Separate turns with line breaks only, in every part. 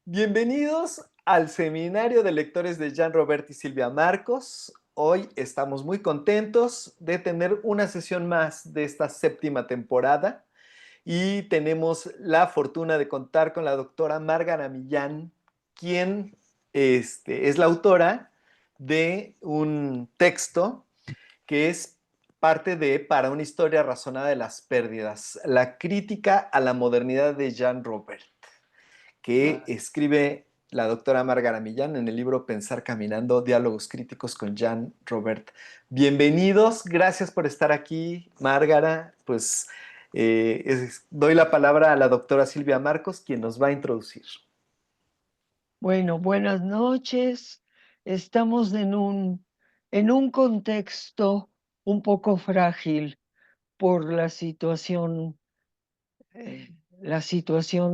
Bienvenidos al seminario de lectores de Jean Robert y Silvia Marcos. Hoy estamos muy contentos de tener una sesión más de esta séptima temporada y tenemos la fortuna de contar con la doctora Márgara Millán, quien es la autora de un texto que es parte de Para una historia razonada de las pérdidas, la crítica a la modernidad de Jean Robert, que escribe la doctora Márgara Millán en el libro Pensar Caminando, Diálogos Críticos con Jean Robert. Bienvenidos, gracias por estar aquí, Márgara. Pues doy la palabra a la doctora Silvia Marcos, quien nos va a introducir.
Bueno, buenas noches. Estamos en un contexto un poco frágil por la situación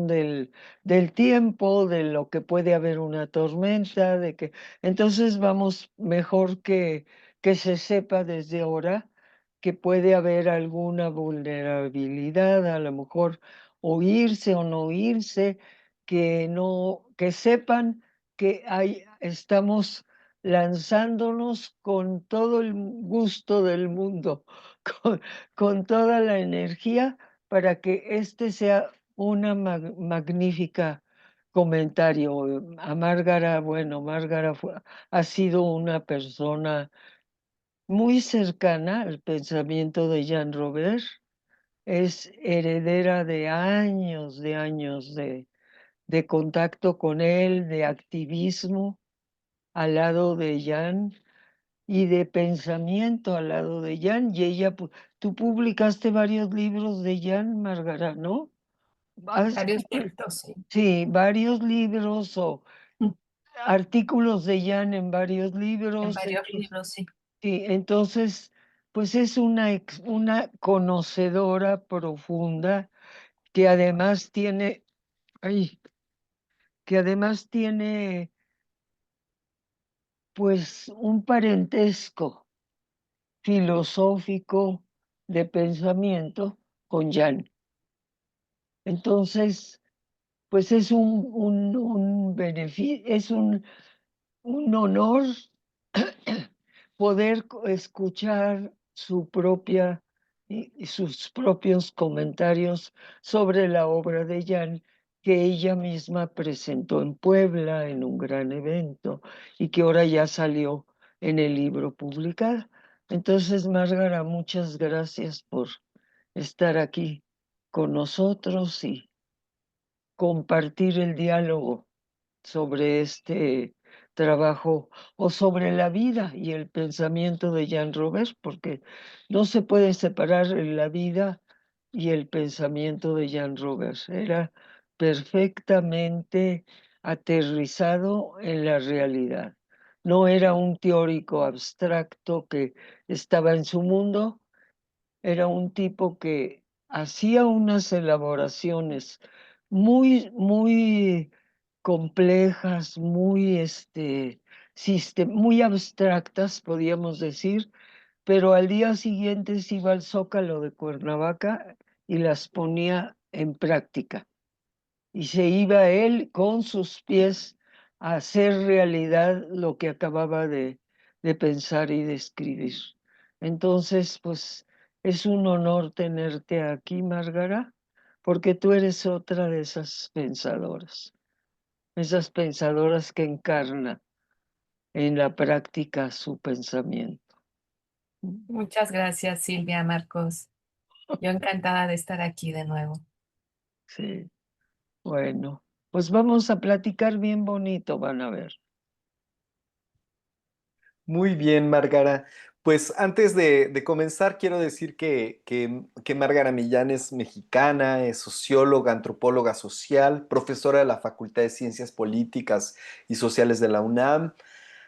del tiempo, de lo que puede haber una tormenta, entonces vamos mejor que se sepa desde ahora que puede haber alguna vulnerabilidad, a lo mejor oírse o no oírse, que sepan que estamos lanzándonos con todo el gusto del mundo, con, con toda la energía para que este sea una magnífica comentario. A Márgara, bueno, Márgara ha sido una persona muy cercana al pensamiento de Jean Robert. Es heredera de años de contacto con él, de activismo al lado de Jean y de pensamiento al lado de Jean. Y tú publicaste varios libros de Jean, Márgara, ¿no? Has
Varios textos, sí.
Sí, varios libros o
Mm.
artículos de Jan en varios
En
libros.
varios libros, sí.
Sí, entonces, pues es una conocedora profunda que además tiene, ay, que además tiene pues un parentesco filosófico de pensamiento con Jan. Entonces, pues es un beneficio, es un honor poder escuchar y sus propios comentarios sobre la obra de Jan, que ella misma presentó en Puebla en un gran evento y que ahora ya salió en el libro publicado. Entonces, Márgara, muchas gracias por estar aquí con nosotros y compartir el diálogo sobre este trabajo o sobre la vida y el pensamiento de Jean Robert, porque no se puede separar la vida y el pensamiento de Jean Robert. Era perfectamente aterrizado en la realidad. No era un teórico abstracto que estaba en su mundo, era un tipo que hacía unas elaboraciones muy complejas, muy abstractas, podríamos decir, pero al día siguiente se iba al Zócalo de Cuernavaca y las ponía en práctica. Y se iba él con sus pies a hacer realidad lo que acababa de pensar y de escribir. Entonces, pues es un honor tenerte aquí, Márgara, porque tú eres otra de esas pensadoras que encarna en la práctica su pensamiento.
Muchas gracias, Silvia Marcos. Yo encantada de estar aquí de nuevo.
Sí, bueno, pues vamos a platicar bien bonito, van a ver.
Muy bien, Márgara. Pues antes de comenzar, quiero decir que Márgara Millán es mexicana, es socióloga, antropóloga social, profesora de la Facultad de Ciencias Políticas y Sociales de la UNAM.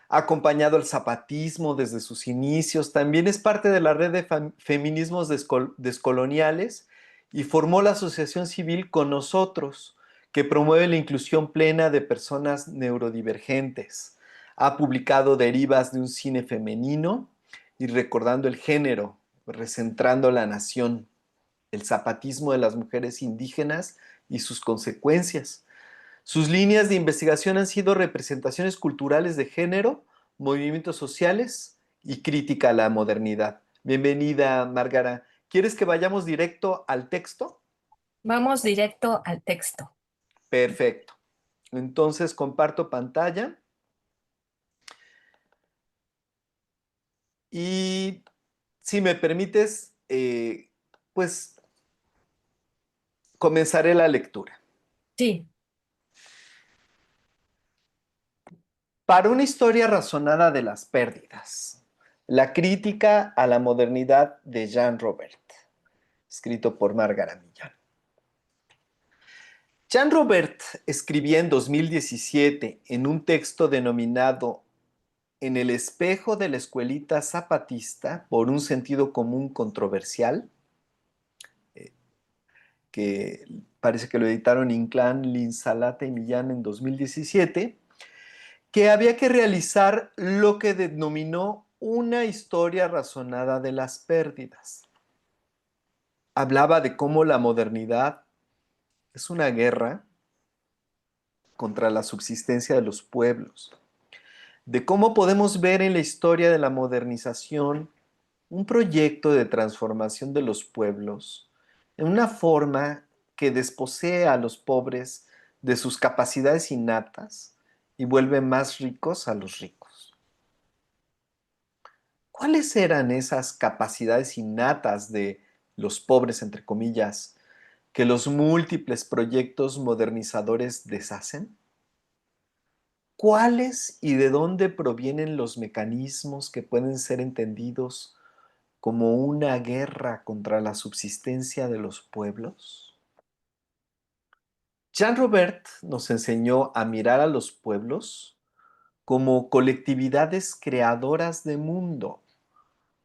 Ha acompañado el zapatismo desde sus inicios, también es parte de la red de feminismos descoloniales y formó la asociación civil Con Nosotros, que promueve la inclusión plena de personas neurodivergentes. Ha publicado Derivas de un cine femenino y Recordando el género, recentrando la nación, el zapatismo de las mujeres indígenas y sus consecuencias. Sus líneas de investigación han sido representaciones culturales de género, movimientos sociales y crítica a la modernidad. Bienvenida, Márgara. ¿Quieres que vayamos directo al texto?
Vamos directo al texto.
Perfecto. Entonces comparto pantalla y si me permites, pues comenzaré la lectura.
Sí,
Para una historia razonada de las pérdidas, la crítica a la modernidad de Jean Robert, escrito por Márgara Millán. Jean Robert escribía en 2017 en un texto denominado En el espejo de la escuelita zapatista por un sentido común controversial, que parece que lo editaron Inclán, Linsalata y Millán en 2017, que había que realizar lo que denominó una historia razonada de las pérdidas. Hablaba de cómo la modernidad es una guerra contra la subsistencia de los pueblos, de cómo podemos ver en la historia de la modernización un proyecto de transformación de los pueblos en una forma que desposee a los pobres de sus capacidades innatas y vuelve más ricos a los ricos. ¿Cuáles eran esas capacidades innatas de los pobres, entre comillas, que los múltiples proyectos modernizadores deshacen? ¿Cuáles y de dónde provienen los mecanismos que pueden ser entendidos como una guerra contra la subsistencia de los pueblos? Jean Robert nos enseñó a mirar a los pueblos como colectividades creadoras de mundo,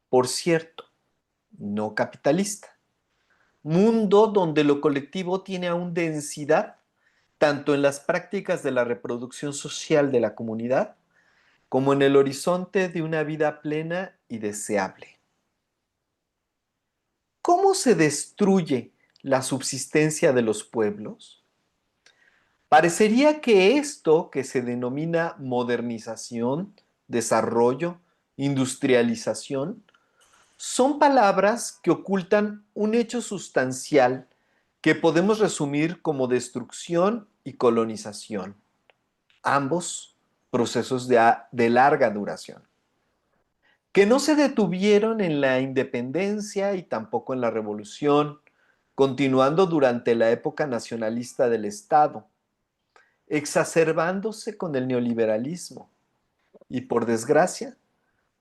por cierto, no capitalista. Mundo donde lo colectivo tiene aún densidad, tanto en las prácticas de la reproducción social de la comunidad, como en el horizonte de una vida plena y deseable. ¿Cómo se destruye la subsistencia de los pueblos? Parecería que esto que se denomina modernización, desarrollo, industrialización, son palabras que ocultan un hecho sustancial que podemos resumir como destrucción y colonización, ambos procesos de larga duración, que no se detuvieron en la independencia y tampoco en la revolución, continuando durante la época nacionalista del Estado, exacerbándose con el neoliberalismo y, por desgracia,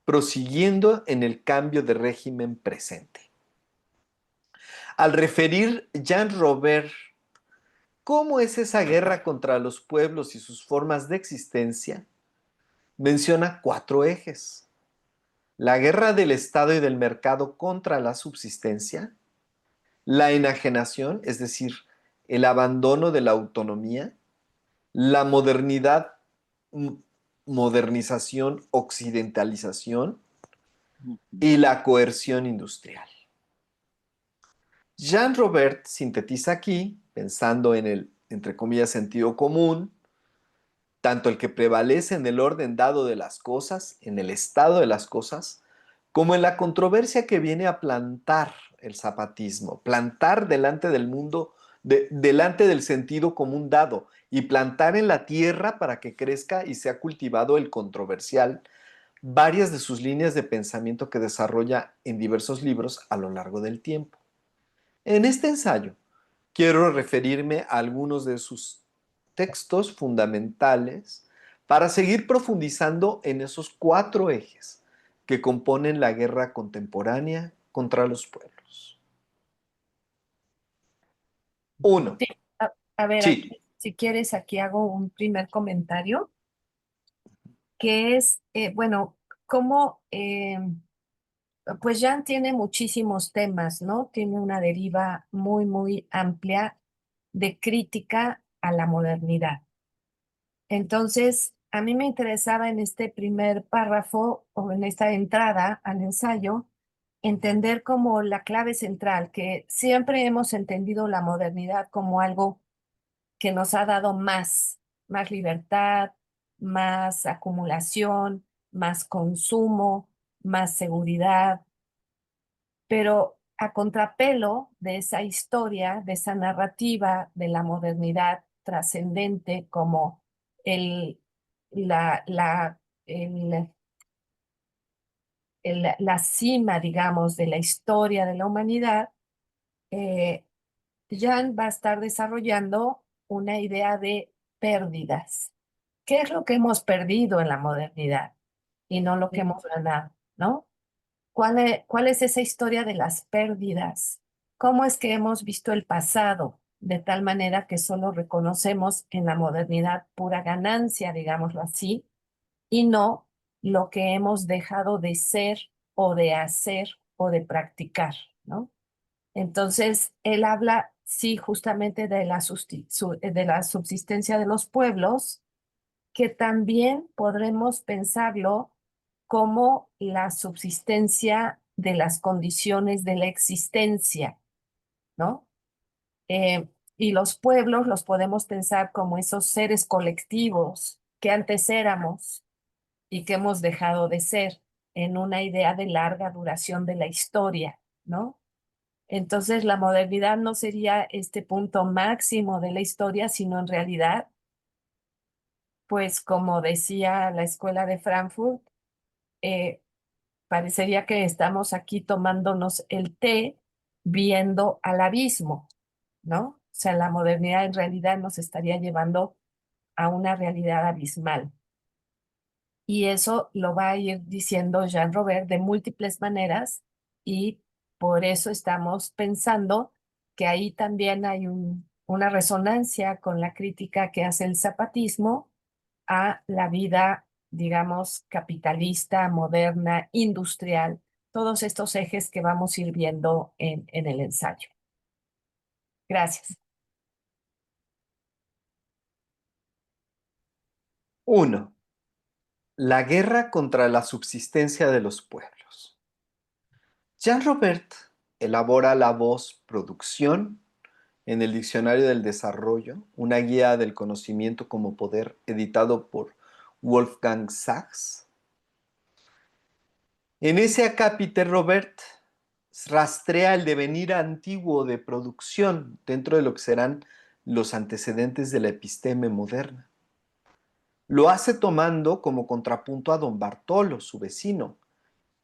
prosiguiendo en el cambio de régimen presente. Al referir Jean Robert cómo es esa guerra contra los pueblos y sus formas de existencia, menciona 4 ejes: la guerra del Estado y del mercado contra la subsistencia, la enajenación, es decir, el abandono de la autonomía, la modernidad, modernización, occidentalización y la coerción industrial. Jean Robert sintetiza aquí, pensando en el, entre comillas, sentido común, tanto el que prevalece en el orden dado de las cosas, en el estado de las cosas, como en la controversia que viene a plantar el zapatismo, plantar delante del mundo, delante del sentido común dado, y plantar en la tierra para que crezca y sea cultivado el controversial, varias de sus líneas de pensamiento que desarrolla en diversos libros a lo largo del tiempo. En este ensayo quiero referirme a algunos de sus textos fundamentales para seguir profundizando en esos 4 ejes que componen la guerra contemporánea contra los pueblos. 1.
sí. A ver,
Sí.
si quieres, aquí hago un primer comentario, que es, bueno, cómo, pues Jan tiene muchísimos temas, ¿no? Tiene una deriva muy, muy amplia de crítica a la modernidad. Entonces, a mí me interesaba en este primer párrafo o en esta entrada al ensayo entender como la clave central, que siempre hemos entendido la modernidad como algo que nos ha dado más libertad, más acumulación, más consumo, más seguridad, pero a contrapelo de esa historia, de esa narrativa de la modernidad trascendente como el, la, la, el- la cima, digamos, de la historia de la humanidad, eh, Jan va a estar desarrollando una idea de pérdidas. ¿Qué es lo que hemos perdido en la modernidad y no lo que hemos ganado, ¿no? ¿Cuál es esa historia de las pérdidas? ¿Cómo es que hemos visto el pasado de tal manera que solo reconocemos en la modernidad pura ganancia, digámoslo así, y no lo que hemos dejado de ser o de hacer o de practicar, ¿no? Entonces, él habla, sí, justamente de de la subsistencia de los pueblos, que también podremos pensarlo como la subsistencia de las condiciones de la existencia, ¿no? Y los pueblos los podemos pensar como esos seres colectivos que antes éramos y que hemos dejado de ser en una idea de larga duración de la historia, ¿no? Entonces, la modernidad no sería este punto máximo de la historia, sino en realidad, pues como decía la escuela de Frankfurt, eh, parecería que estamos aquí tomándonos el té viendo al abismo, ¿no? O sea, la modernidad en realidad nos estaría llevando a una realidad abismal. Y eso lo va a ir diciendo Jean Robert de múltiples maneras y por eso estamos pensando que ahí también hay una resonancia con la crítica que hace el zapatismo a la vida, digamos, capitalista, moderna, industrial, todos estos ejes que vamos a ir viendo en el ensayo. Gracias.
1. La guerra contra la subsistencia de los pueblos. Jean Robert elabora la voz producción en el Diccionario del Desarrollo, una guía del conocimiento como poder editado por Wolfgang Sachs. En ese acápite, Robert rastrea el devenir antiguo de producción dentro de lo que serán los antecedentes de la episteme moderna. Lo hace tomando como contrapunto a don Bartolo, su vecino,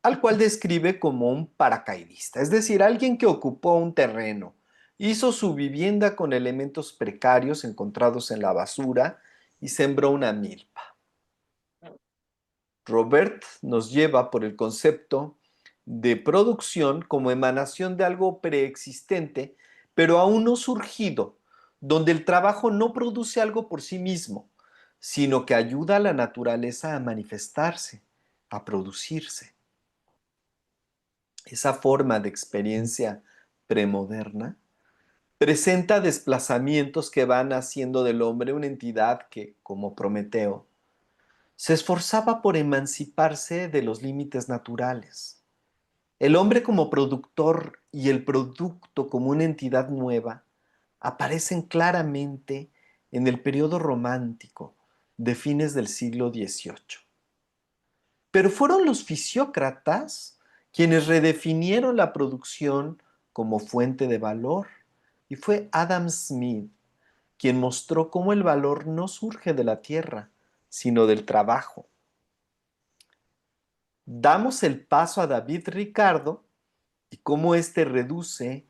al cual describe como un paracaidista, es decir, alguien que ocupó un terreno, hizo su vivienda con elementos precarios encontrados en la basura y sembró una milpa. Robert nos lleva por el concepto de producción como emanación de algo preexistente, pero aún no surgido, donde el trabajo no produce algo por sí mismo, sino que ayuda a la naturaleza a manifestarse, a producirse. Esa forma de experiencia premoderna presenta desplazamientos que van haciendo del hombre una entidad que, como Prometeo, se esforzaba por emanciparse de los límites naturales. El hombre como productor y el producto como una entidad nueva aparecen claramente en el periodo romántico de fines del siglo XVIII. Pero fueron los fisiócratas quienes redefinieron la producción como fuente de valor, y fue Adam Smith quien mostró cómo el valor no surge de la tierra, sino del trabajo. Damos el paso a David Ricardo y cómo éste reduce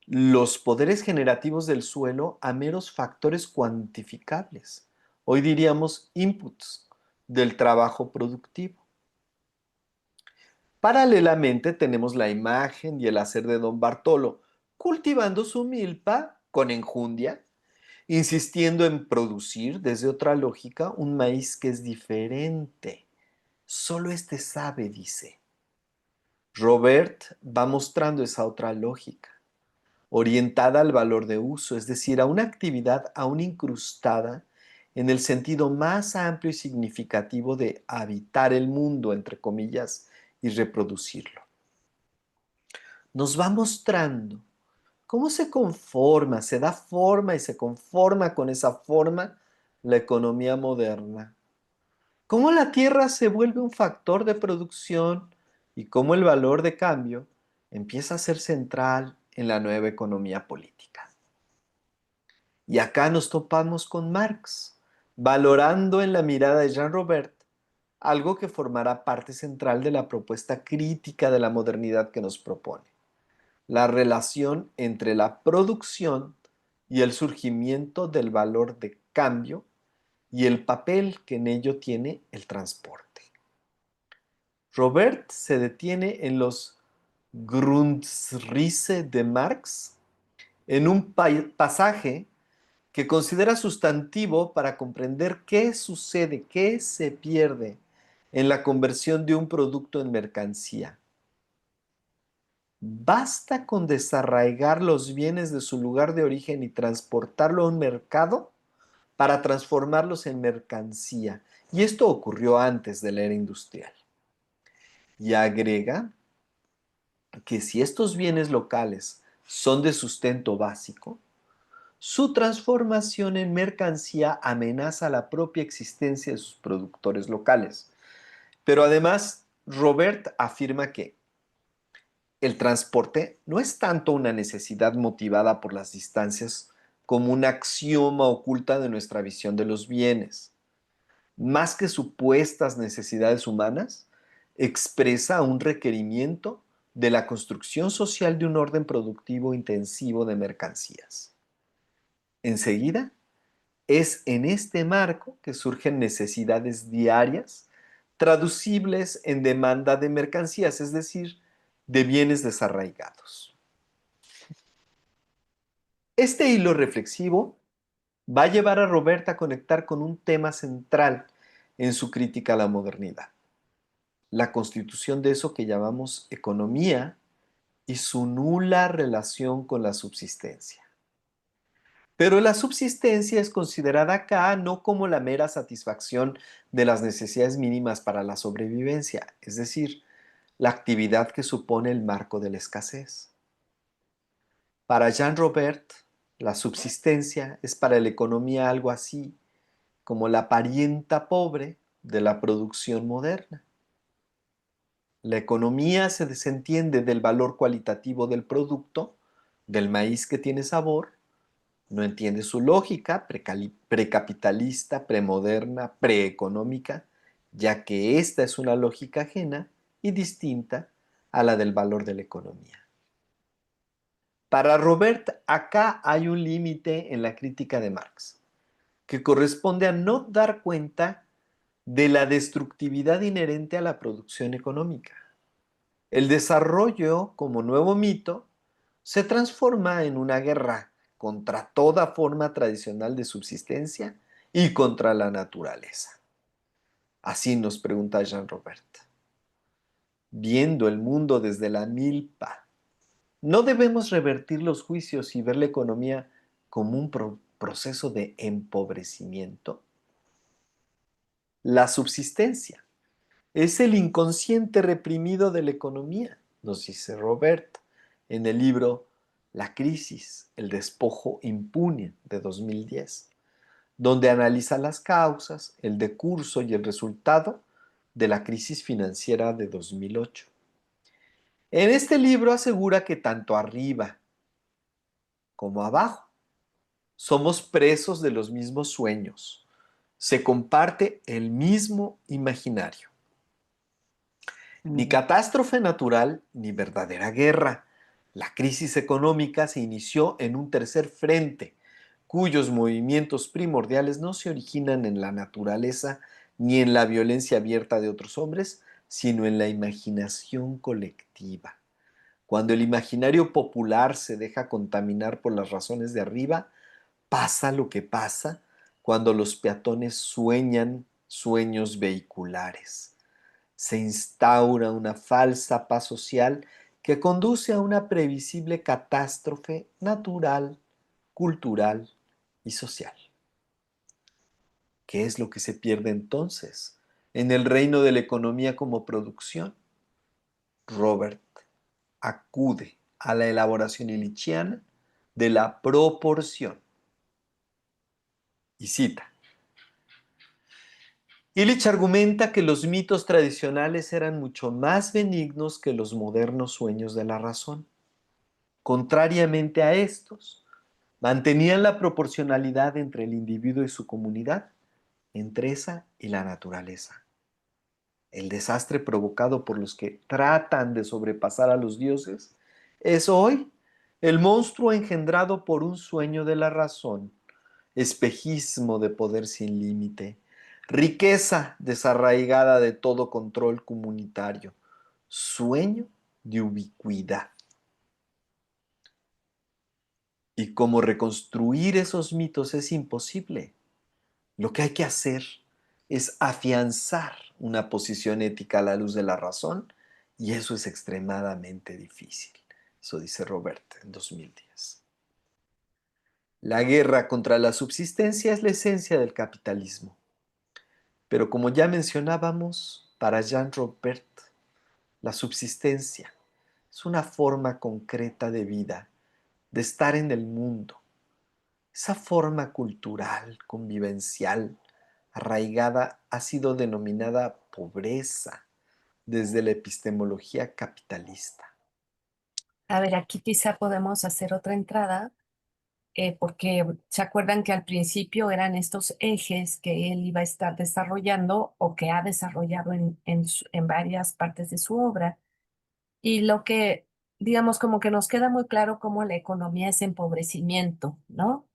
los poderes generativos del suelo a meros factores cuantificables. Hoy diríamos inputs del trabajo productivo. Paralelamente tenemos la imagen y el hacer de don Bartolo, cultivando su milpa con enjundia, insistiendo en producir desde otra lógica un maíz que es diferente. Solo este sabe, dice. Robert va mostrando esa otra lógica, orientada al valor de uso, es decir, a una actividad aún incrustada en el sentido más amplio y significativo de habitar el mundo, entre comillas, y reproducirlo. Nos va mostrando ¿Cómo se conforma, se da forma y se conforma con esa forma la economía moderna? ¿Cómo la tierra se vuelve un factor de producción y cómo el valor de cambio empieza a ser central en la nueva economía política? Y acá nos topamos con Marx, valorando en la mirada de Jean Robert algo que formará parte central de la propuesta crítica de la modernidad que nos propone: la relación entre la producción y el surgimiento del valor de cambio y el papel que en ello tiene el transporte. Robert se detiene en los Grundrisse de Marx, en un pasaje que considera sustantivo para comprender qué sucede, qué se pierde en la conversión de un producto en mercancía. Basta con desarraigar los bienes de su lugar de origen y transportarlo a un mercado para transformarlos en mercancía. Y esto ocurrió antes de la era industrial. Y agrega que si estos bienes locales son de sustento básico, su transformación en mercancía amenaza la propia existencia de sus productores locales. Pero además, Robert afirma que el transporte no es tanto una necesidad motivada por las distancias como un axioma oculta de nuestra visión de los bienes. Más que supuestas necesidades humanas, expresa un requerimiento de la construcción social de un orden productivo intensivo de mercancías. Enseguida, es en este marco que surgen necesidades diarias traducibles en demanda de mercancías, es decir, de bienes desarraigados. Este hilo reflexivo va a llevar a Roberta a conectar con un tema central en su crítica a la modernidad: la constitución de eso que llamamos economía y su nula relación con la subsistencia. Pero la subsistencia es considerada acá no como la mera satisfacción de las necesidades mínimas para la sobrevivencia, es decir, la actividad que supone el marco de la escasez. Para Jean Robert, la subsistencia es para la economía algo así como la parienta pobre de la producción moderna. La economía se desentiende del valor cualitativo del producto, del maíz que tiene sabor, no entiende su lógica precapitalista, premoderna, preeconómica, ya que esta es una lógica ajena y distinta a la del valor de la economía. Para Robert, acá hay un límite en la crítica de Marx, que corresponde a no dar cuenta de la destructividad inherente a la producción económica. El desarrollo, como nuevo mito, se transforma en una guerra contra toda forma tradicional de subsistencia y contra la naturaleza. Así nos pregunta Jean Robert. Viendo el mundo desde la milpa, ¿no debemos revertir los juicios y ver la economía como un proceso de empobrecimiento? La subsistencia es el inconsciente reprimido de la economía, nos dice Robert en el libro La crisis, el despojo impune de 2010, donde analiza las causas, el decurso y el resultado de la crisis financiera de 2008. En este libro asegura que tanto arriba como abajo somos presos de los mismos sueños, se comparte el mismo imaginario. Ni catástrofe natural ni verdadera guerra. La crisis económica se inició en un tercer frente, cuyos movimientos primordiales no se originan en la naturaleza ni en la violencia abierta de otros hombres, sino en la imaginación colectiva. Cuando el imaginario popular se deja contaminar por las razones de arriba, pasa lo que pasa cuando los peatones sueñan sueños vehiculares. Se instaura una falsa paz social que conduce a una previsible catástrofe natural, cultural y social. ¿Qué es lo que se pierde entonces en el reino de la economía como producción? Robert acude a la elaboración illichiana de la proporción. Y cita. Illich argumenta que los mitos tradicionales eran mucho más benignos que los modernos sueños de la razón. Contrariamente a estos, mantenían la proporcionalidad entre el individuo y su comunidad, entre esa y la naturaleza. El desastre provocado por los que tratan de sobrepasar a los dioses es hoy el monstruo engendrado por un sueño de la razón, espejismo de poder sin límite, riqueza desarraigada de todo control comunitario, sueño de ubicuidad. Y cómo reconstruir esos mitos es imposible. Lo que hay que hacer es afianzar una posición ética a la luz de la razón, y eso es extremadamente difícil. Eso dice Robert en 2010. La guerra contra la subsistencia es la esencia del capitalismo. Pero como ya mencionábamos, para Jean Robert, la subsistencia es una forma concreta de vida, de estar en el mundo. Esa forma cultural, convivencial, arraigada, ha sido denominada pobreza desde la epistemología capitalista.
A ver, aquí quizá podemos hacer otra entrada, porque se acuerdan que al principio eran estos ejes que él iba a estar desarrollando o que ha desarrollado en varias partes de su obra. Y lo que, digamos, como que nos queda muy claro cómo la economía es empobrecimiento, ¿no?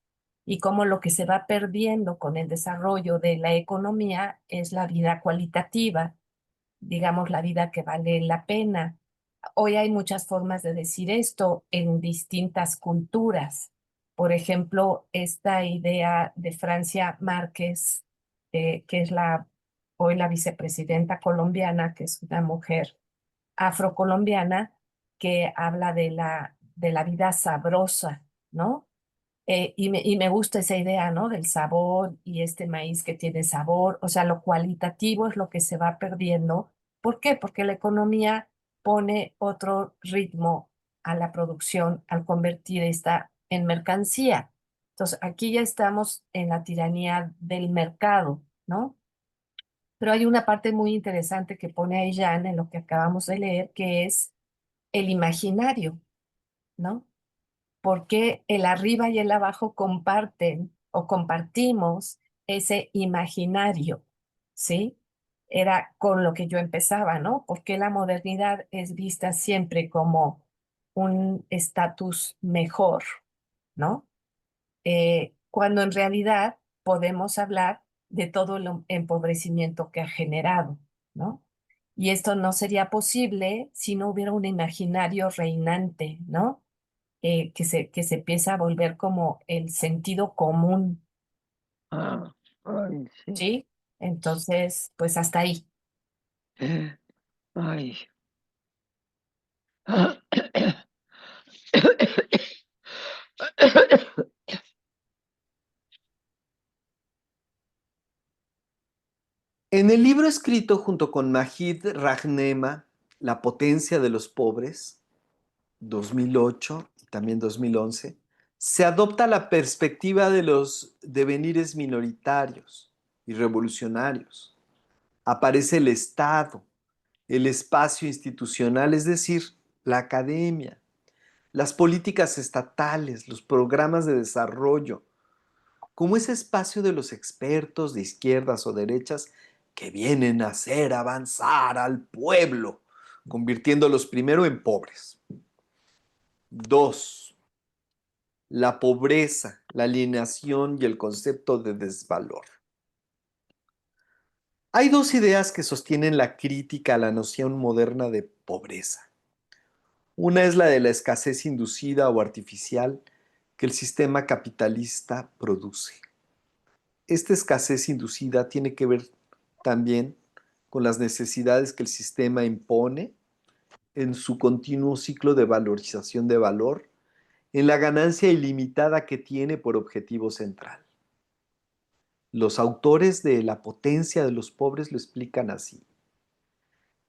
Y cómo lo que se va perdiendo con el desarrollo de la economía es la vida cualitativa, digamos, la vida que vale la pena. Hoy hay muchas formas de decir esto en distintas culturas. Por ejemplo, esta idea de Francia Márquez, que es hoy la vicepresidenta colombiana, que es una mujer afrocolombiana, que habla de la vida sabrosa, ¿no? Y me gusta esa idea, ¿no? Del sabor y este maíz que tiene sabor, o sea, lo cualitativo es lo que se va perdiendo. ¿Por qué? Porque la economía pone otro ritmo a la producción al convertir esta en mercancía. Entonces, aquí ya estamos en la tiranía del mercado, ¿no? Pero hay una parte muy interesante que pone ahí Jan en lo que acabamos de leer, que es el imaginario, ¿no? Porque el arriba y el abajo comparten o compartimos ese imaginario, ¿sí? Era con lo que yo empezaba, ¿no? Porque la modernidad es vista siempre como un estatus mejor, ¿no? Cuando en realidad podemos hablar de todo el empobrecimiento que ha generado, ¿no? Y esto no sería posible si no hubiera un imaginario reinante, ¿no? Que se empieza a volver como el sentido común,
Ah, ay, sí.
¿sí? Entonces, pues hasta ahí.
Ay.
En el libro escrito junto con Mahid Rahnema, La potencia de los pobres, 2008 y también 2011, se adopta la perspectiva de los devenires minoritarios y revolucionarios. Aparece el Estado, el espacio institucional, es decir, la academia, las políticas estatales, los programas de desarrollo, como ese espacio de los expertos de izquierdas o derechas que vienen a hacer avanzar al pueblo, convirtiéndolos primero en pobres. 2. La pobreza, la alienación y el concepto de desvalor. Hay dos ideas que sostienen la crítica a la noción moderna de pobreza. Una es la de la escasez inducida o artificial que el sistema capitalista produce. Esta escasez inducida tiene que ver también con las necesidades que el sistema impone en su continuo ciclo de valorización de valor, en la ganancia ilimitada que tiene por objetivo central. Los autores de La potencia de los pobres lo explican así.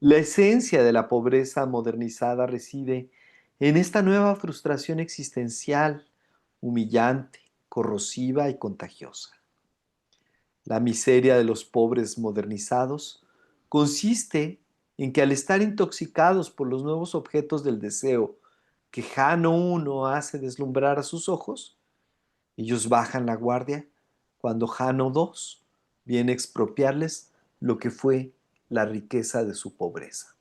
La esencia de la pobreza modernizada reside en esta nueva frustración existencial humillante, corrosiva y contagiosa. La miseria de los pobres modernizados consiste en que al estar intoxicados por los nuevos objetos del deseo que Jano I hace deslumbrar a sus ojos, ellos bajan la guardia cuando Jano II viene a expropiarles lo que fue la riqueza de su pobreza,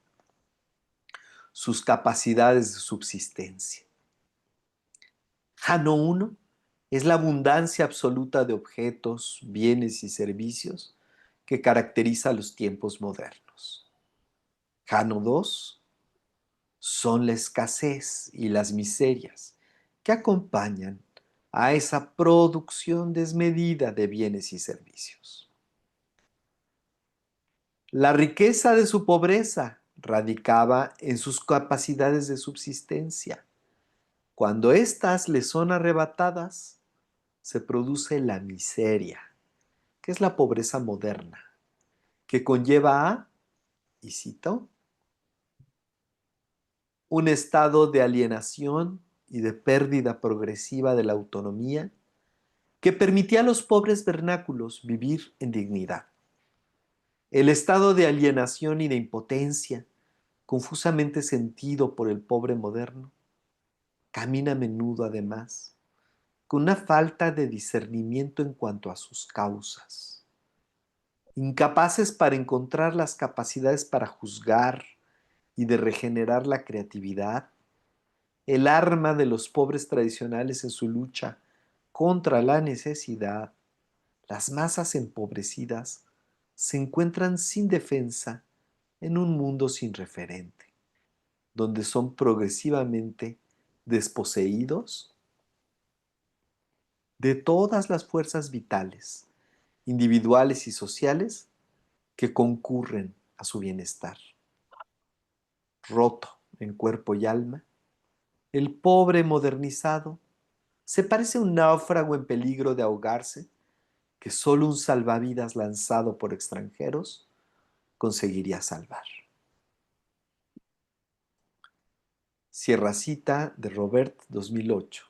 sus capacidades de subsistencia. Jano I es la abundancia absoluta de objetos, bienes y servicios que caracteriza a los tiempos modernos. Jano II son la escasez y las miserias que acompañan a esa producción desmedida de bienes y servicios. La riqueza de su pobreza radicaba en sus capacidades de subsistencia. Cuando éstas le son arrebatadas, se produce la miseria, que es la pobreza moderna, que conlleva a, y cito, un estado de alienación y de pérdida progresiva de la autonomía que permitía a los pobres vernáculos vivir en dignidad. El estado de alienación y de impotencia, confusamente sentido por el pobre moderno, camina a menudo además con una falta de discernimiento en cuanto a sus causas, incapaces para encontrar las capacidades para juzgar y de regenerar la creatividad, el arma de los pobres tradicionales en su lucha contra la necesidad. Las masas empobrecidas se encuentran sin defensa en un mundo sin referente, donde son progresivamente desposeídos de todas las fuerzas vitales, individuales y sociales que concurren a su bienestar. Roto en cuerpo y alma, el pobre modernizado se parece a un náufrago en peligro de ahogarse que solo un salvavidas lanzado por extranjeros conseguiría salvar. Sierra Cita de Robert 2008.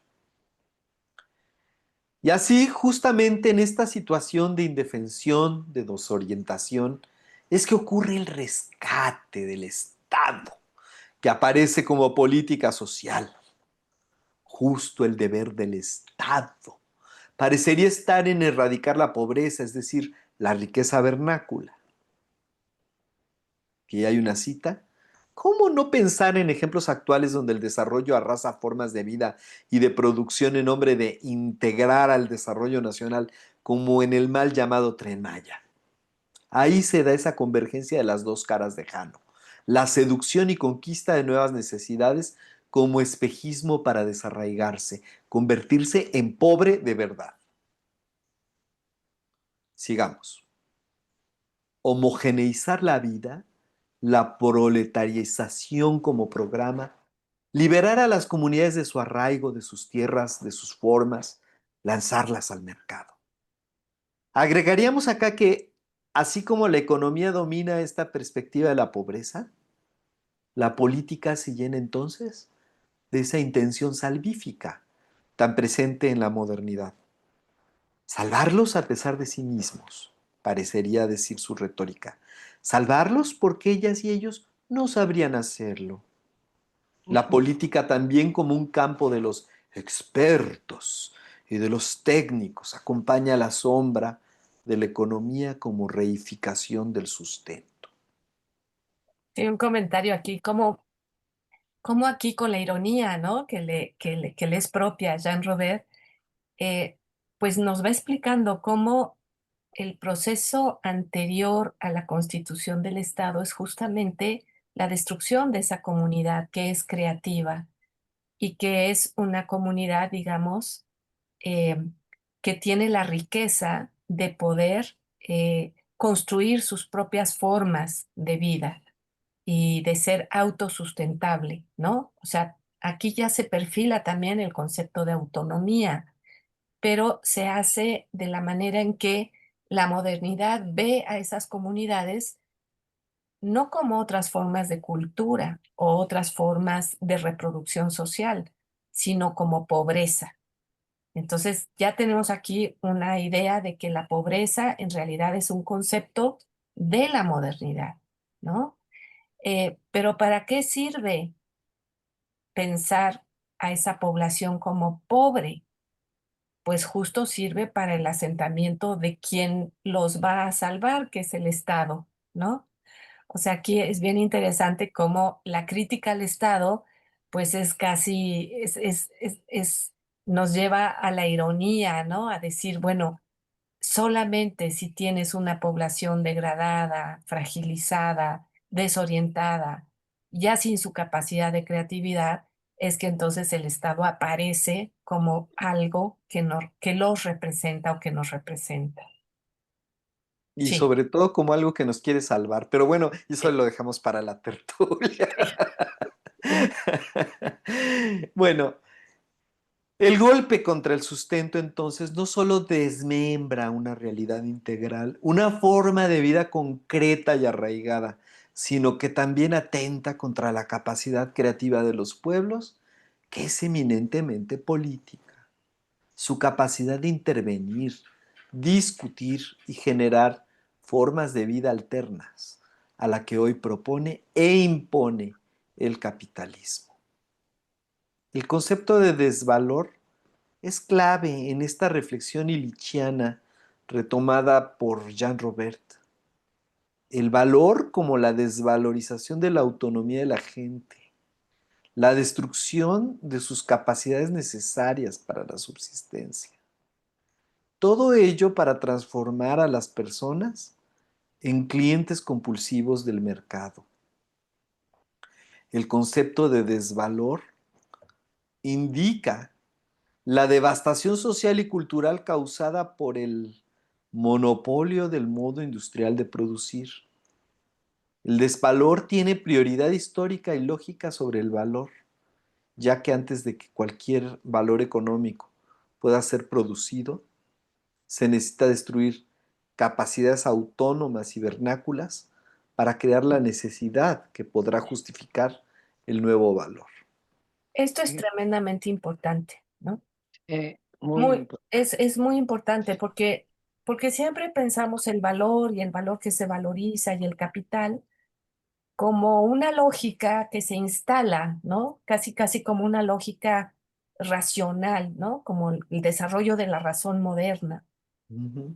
Y así, justamente en esta situación de indefensión, de desorientación, es que ocurre el rescate del Estado, que aparece como política social. Justo el deber del Estado parecería estar en erradicar la pobreza, es decir, la riqueza vernácula. Aquí hay una cita. ¿Cómo no pensar en ejemplos actuales donde el desarrollo arrasa formas de vida y de producción en nombre de integrar al desarrollo nacional, como en el mal llamado Tren Maya? Ahí se da esa convergencia de las dos caras de Jano, la seducción y conquista de nuevas necesidades como espejismo para desarraigarse, convertirse en pobre de verdad. Sigamos. Homogeneizar la vida, la proletarización como programa, liberar a las comunidades de su arraigo, de sus tierras, de sus formas, lanzarlas al mercado. Agregaríamos acá que, así como la economía domina esta perspectiva de la pobreza, la política se llena entonces de esa intención salvífica tan presente en la modernidad. Salvarlos a pesar de sí mismos, parecería decir su retórica. Salvarlos porque ellas y ellos no sabrían hacerlo. La política también como un campo de los expertos y de los técnicos acompaña a la sombra de la economía como reificación del sustento.
Sí, un comentario aquí, como aquí con la ironía, ¿no? Que le es propia a Jean Robert, eh, pues nos va explicando cómo el proceso anterior a la constitución del Estado es justamente la destrucción de esa comunidad que es creativa y que es una comunidad, digamos, eh, que tiene la riqueza de poder construir sus propias formas de vida y de ser autosustentable, ¿no? O sea, aquí ya se perfila también el concepto de autonomía, pero se hace de la manera en que la modernidad ve a esas comunidades no como otras formas de cultura o otras formas de reproducción social, sino como pobreza. Entonces ya tenemos aquí una idea de que la pobreza en realidad es un concepto de la modernidad, ¿no? Pero ¿para qué sirve pensar a esa población como pobre? Pues justo sirve para el asentamiento de quien los va a salvar, que es el Estado, ¿no? O sea, aquí es bien interesante cómo la crítica al Estado, pues es casi, nos lleva a la ironía, ¿no? A decir, bueno, solamente si tienes una población degradada, fragilizada, desorientada, ya sin su capacidad de creatividad, es que entonces el Estado aparece como algo que, que los representa o que nos representa.
Y
Sí,
sobre todo como algo que nos quiere salvar. Pero bueno, eso
sí,
lo dejamos para la tertulia.
sí.
Bueno, el golpe contra el sustento entonces no solo desmembra una realidad integral, una forma de vida concreta y arraigada, sino que también atenta contra la capacidad creativa de los pueblos, que es eminentemente política, su capacidad de intervenir, discutir y generar formas de vida alternas a la que hoy propone e impone el capitalismo. El concepto de desvalor es clave en esta reflexión illichiana retomada por Jean Robert. El valor como la desvalorización de la autonomía de la gente, la destrucción de sus capacidades necesarias para la subsistencia. Todo ello para transformar a las personas en clientes compulsivos del mercado. El concepto de desvalor indica la devastación social y cultural causada por el monopolio del modo industrial de producir. El desvalor tiene prioridad histórica y lógica sobre el valor, ya que antes de que cualquier valor económico pueda ser producido, se necesita destruir capacidades autónomas y vernáculas para crear la necesidad que podrá justificar el nuevo valor.
Esto es
Sí,
tremendamente importante, ¿no?
muy importante.
Es muy importante porque, porque siempre pensamos el valor y el valor que se valoriza y el capital como una lógica que se instala, ¿no? Casi, casi como una lógica racional, ¿no? Como el desarrollo de la razón moderna.
Ujú.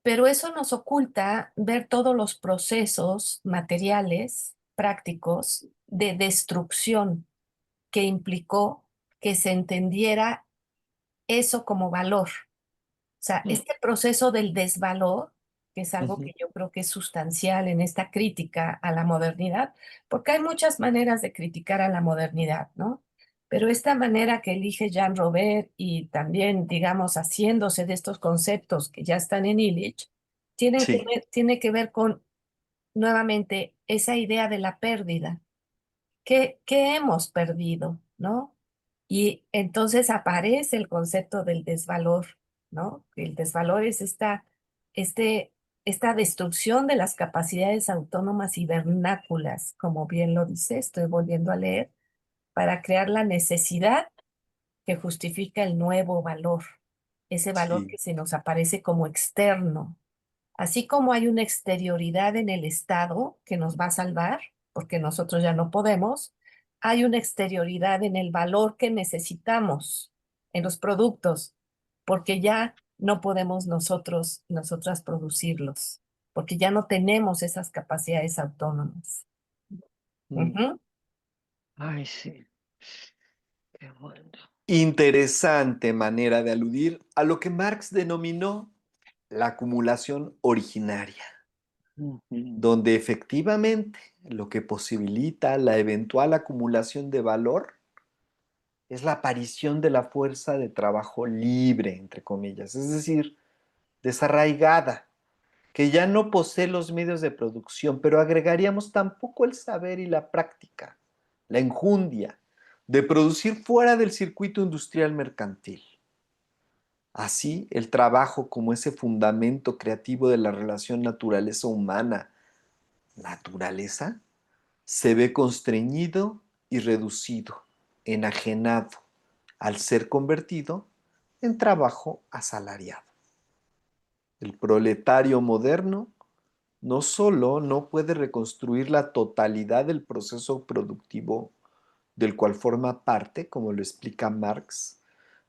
Pero eso nos oculta ver todos los procesos materiales, prácticos, de destrucción que implicó que se entendiera eso como valor. O sea,
Mm,
este proceso del desvalor, que es algo
Ujú.
que yo creo que es sustancial en esta crítica a la modernidad, porque hay muchas maneras de criticar a la modernidad, ¿no? Pero esta manera que elige Jean Robert y también, digamos, haciéndose de estos conceptos que ya están en Illich,
Sí,
tiene que ver con, nuevamente, esa idea de la pérdida. ¿Qué hemos perdido, no? Y entonces aparece el concepto del desvalor, ¿no? El desvalor es este, esta destrucción de las capacidades autónomas y vernáculas, como bien lo dice, estoy volviendo a leer, para crear la necesidad que justifica el nuevo valor, ese valor
sí,
que se nos aparece como externo. Así como hay una exterioridad en el Estado que nos va a salvar, porque nosotros ya no podemos, hay una exterioridad en el valor que necesitamos en los productos, porque ya no podemos nosotras producirlos, porque ya no tenemos esas capacidades autónomas.
mm.
Ujú.
ay, sí, qué bueno.
Interesante manera de aludir a lo que Marx denominó la acumulación originaria,
Ujú.
donde efectivamente lo que posibilita la eventual acumulación de valor es la aparición de la fuerza de trabajo libre, entre comillas, es decir, desarraigada, que ya no posee los medios de producción, pero agregaríamos tampoco el saber y la práctica, la enjundia de producir fuera del circuito industrial mercantil. Así, el trabajo como ese fundamento creativo de la relación naturaleza humana, naturaleza, se ve constreñido y reducido, enajenado, al ser convertido en trabajo asalariado. El proletario moderno no solo no puede reconstruir la totalidad del proceso productivo del cual forma parte, como lo explica Marx,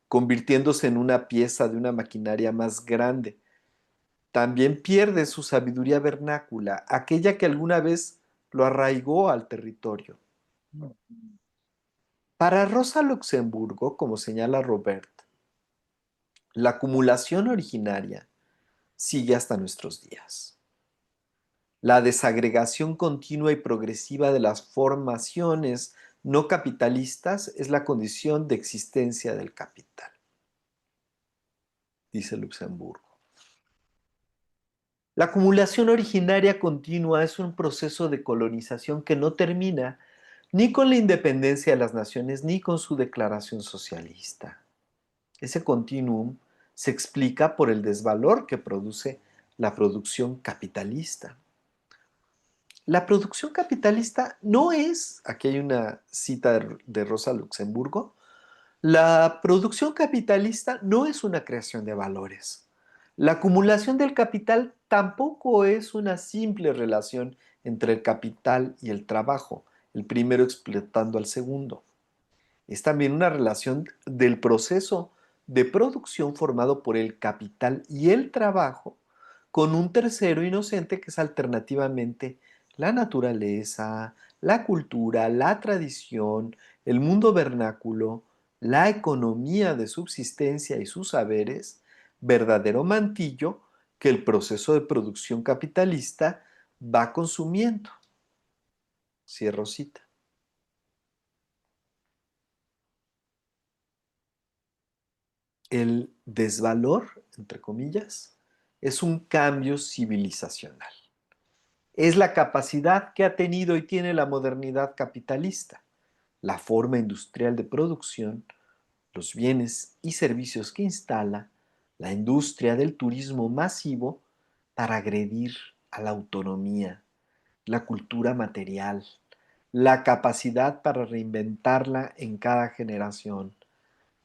convirtiéndose en una pieza de una maquinaria más grande, también pierde su sabiduría vernácula, aquella que alguna vez lo arraigó al territorio. Para Rosa Luxemburgo, como señala Robert, la acumulación originaria sigue hasta nuestros días. La desagregación continua y progresiva de las formaciones no capitalistas es la condición de existencia del capital, dice Luxemburgo. La acumulación originaria continua es un proceso de colonización que no termina ni con la independencia de las naciones ni con su declaración socialista. Ese continuum se explica por el desvalor que produce la producción capitalista. La producción capitalista no es, aquí hay una cita de Rosa Luxemburgo, la producción capitalista no es una creación de valores. La acumulación del capital tampoco es una simple relación entre el capital y el trabajo, el primero explotando al segundo. Es también una relación del proceso de producción formado por el capital y el trabajo con un tercero inocente que es alternativamente la naturaleza, la cultura, la tradición, el mundo vernáculo, la economía de subsistencia y sus saberes, verdadero mantillo que el proceso de producción capitalista va consumiendo. Cierro cita. El desvalor, entre comillas, es un cambio civilizacional. Es la capacidad que ha tenido y tiene la modernidad capitalista, la forma industrial de producción, los bienes y servicios que instala, la industria del turismo masivo para agredir a la autonomía, la cultura material, la capacidad para reinventarla en cada generación,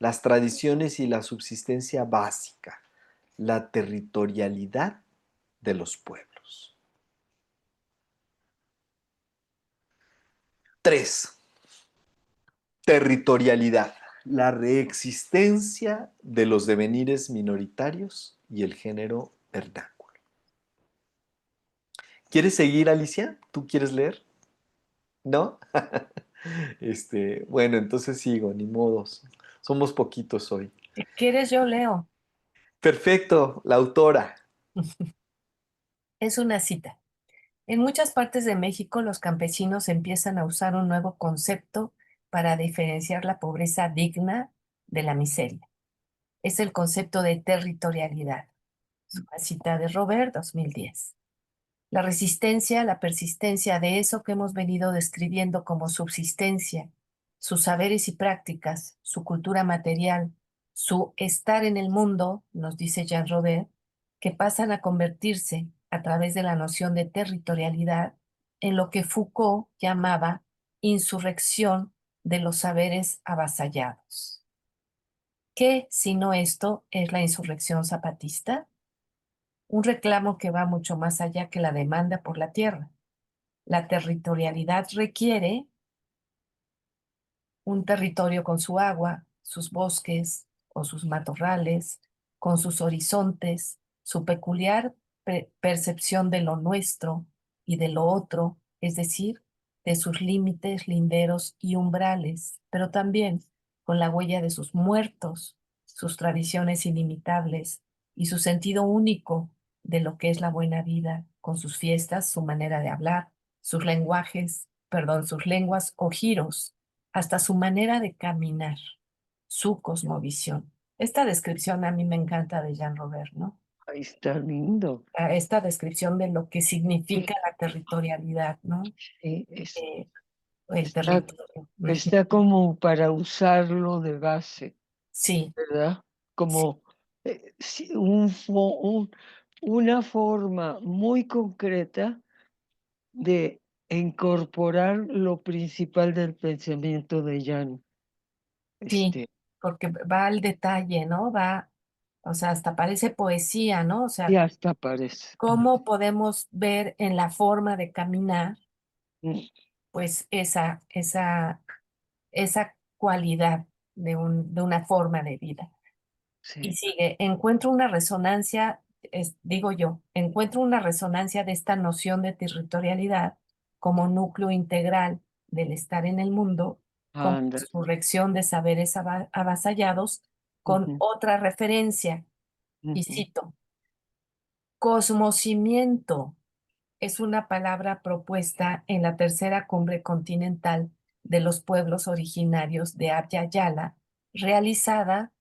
las tradiciones y la subsistencia básica, la territorialidad de los pueblos. 3. Territorialidad, la reexistencia de los devenires minoritarios y el género vernáculo. ¿Quieres seguir, Alicia? ¿Tú quieres leer? ¿No? Bueno, entonces sigo, ni modos. Somos poquitos hoy.
Si quieres, yo leo.
Perfecto, la autora.
Es una cita. En muchas partes de México, los campesinos empiezan a usar un nuevo concepto para diferenciar la pobreza digna de la miseria. Es el concepto de territorialidad. Es una cita de Robert, 2010. La resistencia, la persistencia de eso que hemos venido describiendo como subsistencia, sus saberes y prácticas, su cultura material, su estar en el mundo, nos dice Jean Robert, que pasan a convertirse a través de la noción de territorialidad en lo que Foucault llamaba insurrección de los saberes avasallados. ¿Qué, si no esto, es la insurrección zapatista? Un reclamo que va mucho más allá que la demanda por la tierra. La territorialidad requiere un territorio con su agua, sus bosques o sus matorrales, con sus horizontes, su peculiar percepción de lo nuestro y de lo otro, es decir, de sus límites, linderos y umbrales, pero también con la huella de sus muertos, sus tradiciones inimitables y su sentido único de lo que es la buena vida, con sus fiestas, su manera de hablar, sus lenguajes, perdón, sus lenguas o giros hasta su manera de caminar, su cosmovisión. Esta descripción a mí me encanta de Jean Robert, ¿no?
Ahí está lindo.
Esta descripción de lo que significa la territorialidad, ¿no?
Sí,
El
está,
territorio.
está como para usarlo de base,
Sí,
¿verdad?
sí,
Como sí, una forma muy concreta de incorporar lo principal del pensamiento de Jan.
sí. porque va al detalle, ¿no? Va, o sea, hasta parece poesía, ¿no? O
Y
sea,
hasta parece.
cómo podemos ver en la forma de caminar,
Mm,
pues esa cualidad de una forma de vida. Y
sí.
sigue, encuentro una resonancia, digo yo, encuentro una resonancia de esta noción de territorialidad como núcleo integral del estar en el mundo, como
Anda.
resurrección de saberes avasallados, con
Ujú,
otra referencia, y
ujú.
cito, cosmocimiento es una palabra propuesta en la tercera cumbre continental de los pueblos originarios de Abya Yala, realizada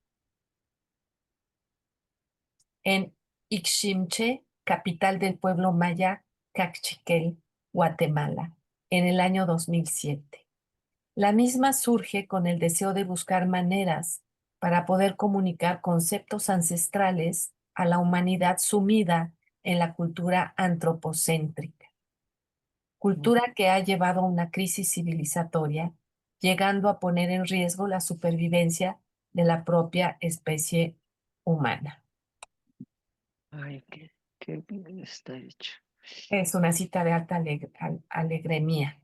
en Iximché, capital del pueblo maya Cachiquel, Guatemala, en el año 2007. La misma surge con el deseo de buscar maneras para poder comunicar conceptos ancestrales a la humanidad sumida en la cultura antropocéntrica, cultura que ha llevado a una crisis civilizatoria, llegando a poner en riesgo la supervivencia de la propia especie humana.
Ay, qué bien está hecho.
Es una cita de alta alegría.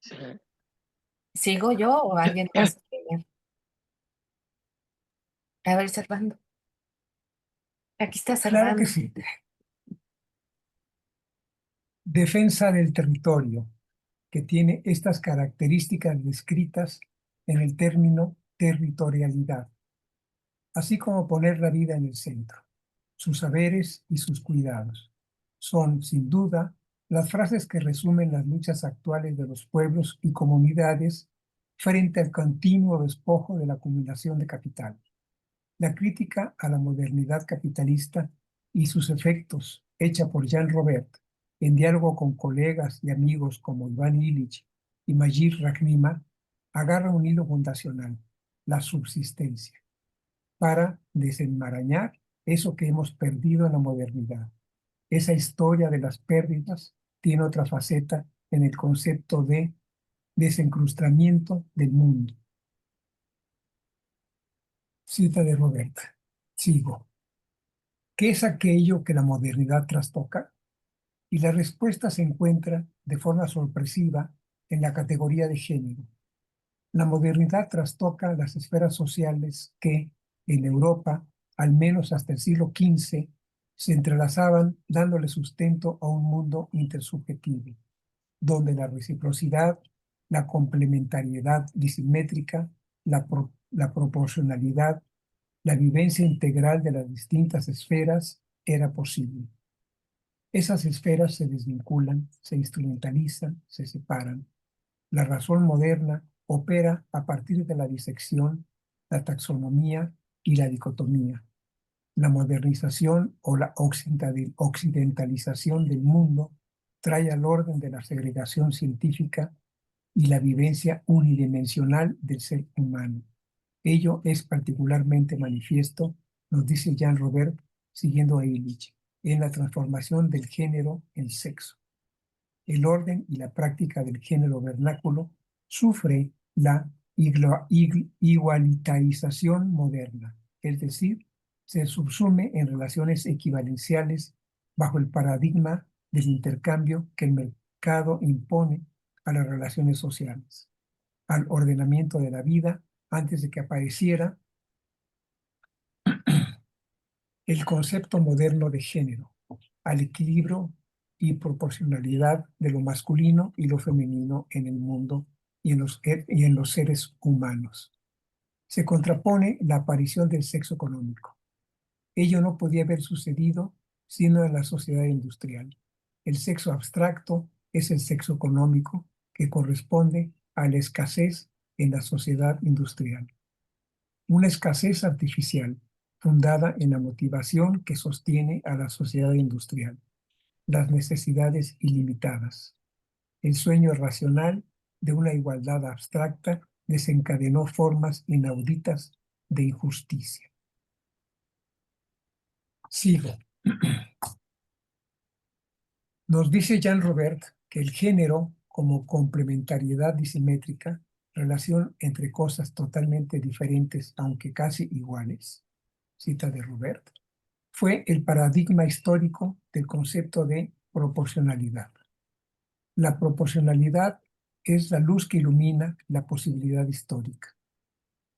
Sí.
¿Sigo yo o alguien más quiere leer? A ver, Servando. Aquí está
Claro que
Servando.
sí. Defensa del territorio, que tiene estas características descritas en el término territorialidad, así como poner la vida en el centro, sus saberes y sus cuidados. Son, sin duda, las frases que resumen las luchas actuales de los pueblos y comunidades frente al continuo despojo de la acumulación de capital. La crítica a la modernidad capitalista y sus efectos, hecha por Jean Robert, en diálogo con colegas y amigos como Iván Illich y Majid Rakhmima, agarra un hilo fundacional, la subsistencia, para desenmarañar eso que hemos perdido en la modernidad. Esa historia de las pérdidas tiene otra faceta en el concepto de desencrustamiento del mundo. Cita de Robert. Sigo. ¿Qué es aquello que la modernidad trastoca? Y la respuesta se encuentra de forma sorpresiva en la categoría de género. La modernidad trastoca las esferas sociales que, en Europa, al menos hasta el siglo XV, se entrelazaban dándole sustento a un mundo intersubjetivo, donde la reciprocidad, la complementariedad disimétrica, la proporcionalidad, la vivencia integral de las distintas esferas era posible. Esas esferas se desvinculan, se instrumentalizan, se separan. La razón moderna opera a partir de la disección, la taxonomía y la dicotomía. La modernización o la occidentalización del mundo trae al orden de la segregación científica y la vivencia unidimensional del ser humano. Ello es particularmente manifiesto, nos dice Jean Robert, siguiendo a Illich, en la transformación del género en sexo. El orden y la práctica del género vernáculo sufre la igualitarización moderna, es decir, se subsume en relaciones equivalenciales bajo el paradigma del intercambio que el mercado impone a las relaciones sociales, al ordenamiento de la vida antes de que apareciera el concepto moderno de género, al equilibrio y proporcionalidad de lo masculino y lo femenino en el mundo y en los seres humanos. Se contrapone la aparición del sexo económico. Ello no podía haber sucedido sino en la sociedad industrial. El sexo abstracto es el sexo económico que corresponde a la escasez en la sociedad industrial. Una escasez artificial fundada en la motivación que sostiene a la sociedad industrial, las necesidades ilimitadas. El sueño racional de una igualdad abstracta desencadenó formas inauditas de injusticia. Sigo. Nos dice Jean Robert que el género, como complementariedad disimétrica, relación entre cosas totalmente diferentes, aunque casi iguales, cita de Robert, fue el paradigma histórico del concepto de proporcionalidad. La proporcionalidad es la luz que ilumina la posibilidad histórica.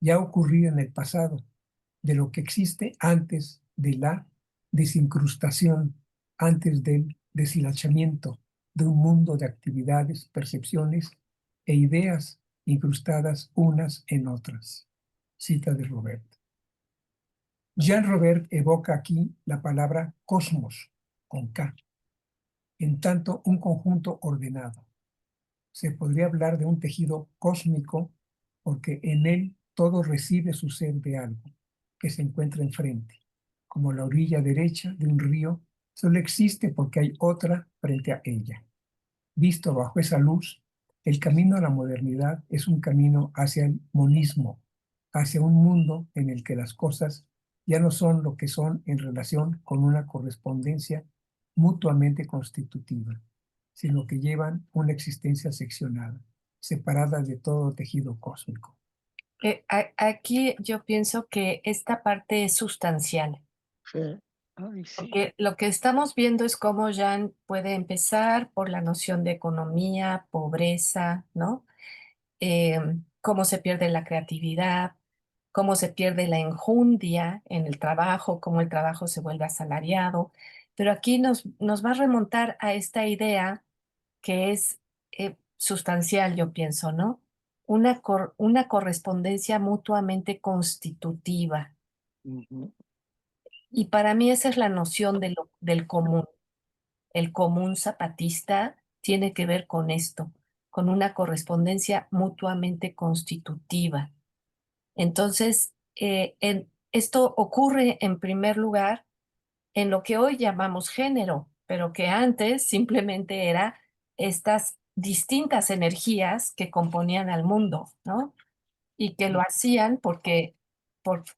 Ya ha ocurrido en el pasado, de lo que existe antes de la desincrustación, antes del deshilachamiento de un mundo de actividades, percepciones e ideas incrustadas unas en otras. Cita de Robert. Jean Robert evoca aquí la palabra cosmos, con K, en tanto un conjunto ordenado. Se podría hablar de un tejido cósmico porque en él todo recibe su ser de algo que se encuentra enfrente, como la orilla derecha de un río solo existe porque hay otra frente a ella. Visto bajo esa luz, el camino a la modernidad es un camino hacia el monismo, hacia un mundo en el que las cosas ya no son lo que son en relación con una correspondencia mutuamente constitutiva, sino que llevan una existencia seccionada, separada de todo tejido cósmico.
Aquí yo pienso que esta parte es sustancial,
Sí. Ay, sí.
porque lo que estamos viendo es cómo Jan puede empezar por la noción de economía, pobreza, ¿no? Cómo se pierde la creatividad, cómo se pierde la enjundia en el trabajo, cómo el trabajo se vuelve asalariado. Pero aquí nos va a remontar a esta idea que es sustancial, yo pienso, ¿no? Una correspondencia mutuamente constitutiva.
Ujú.
Y para mí esa es la noción del común. El común zapatista tiene que ver con esto, con una correspondencia mutuamente constitutiva. Entonces, esto ocurre en primer lugar en lo que hoy llamamos género, pero que antes simplemente era estas distintas energías que componían al mundo, ¿no? Y que lo hacían porque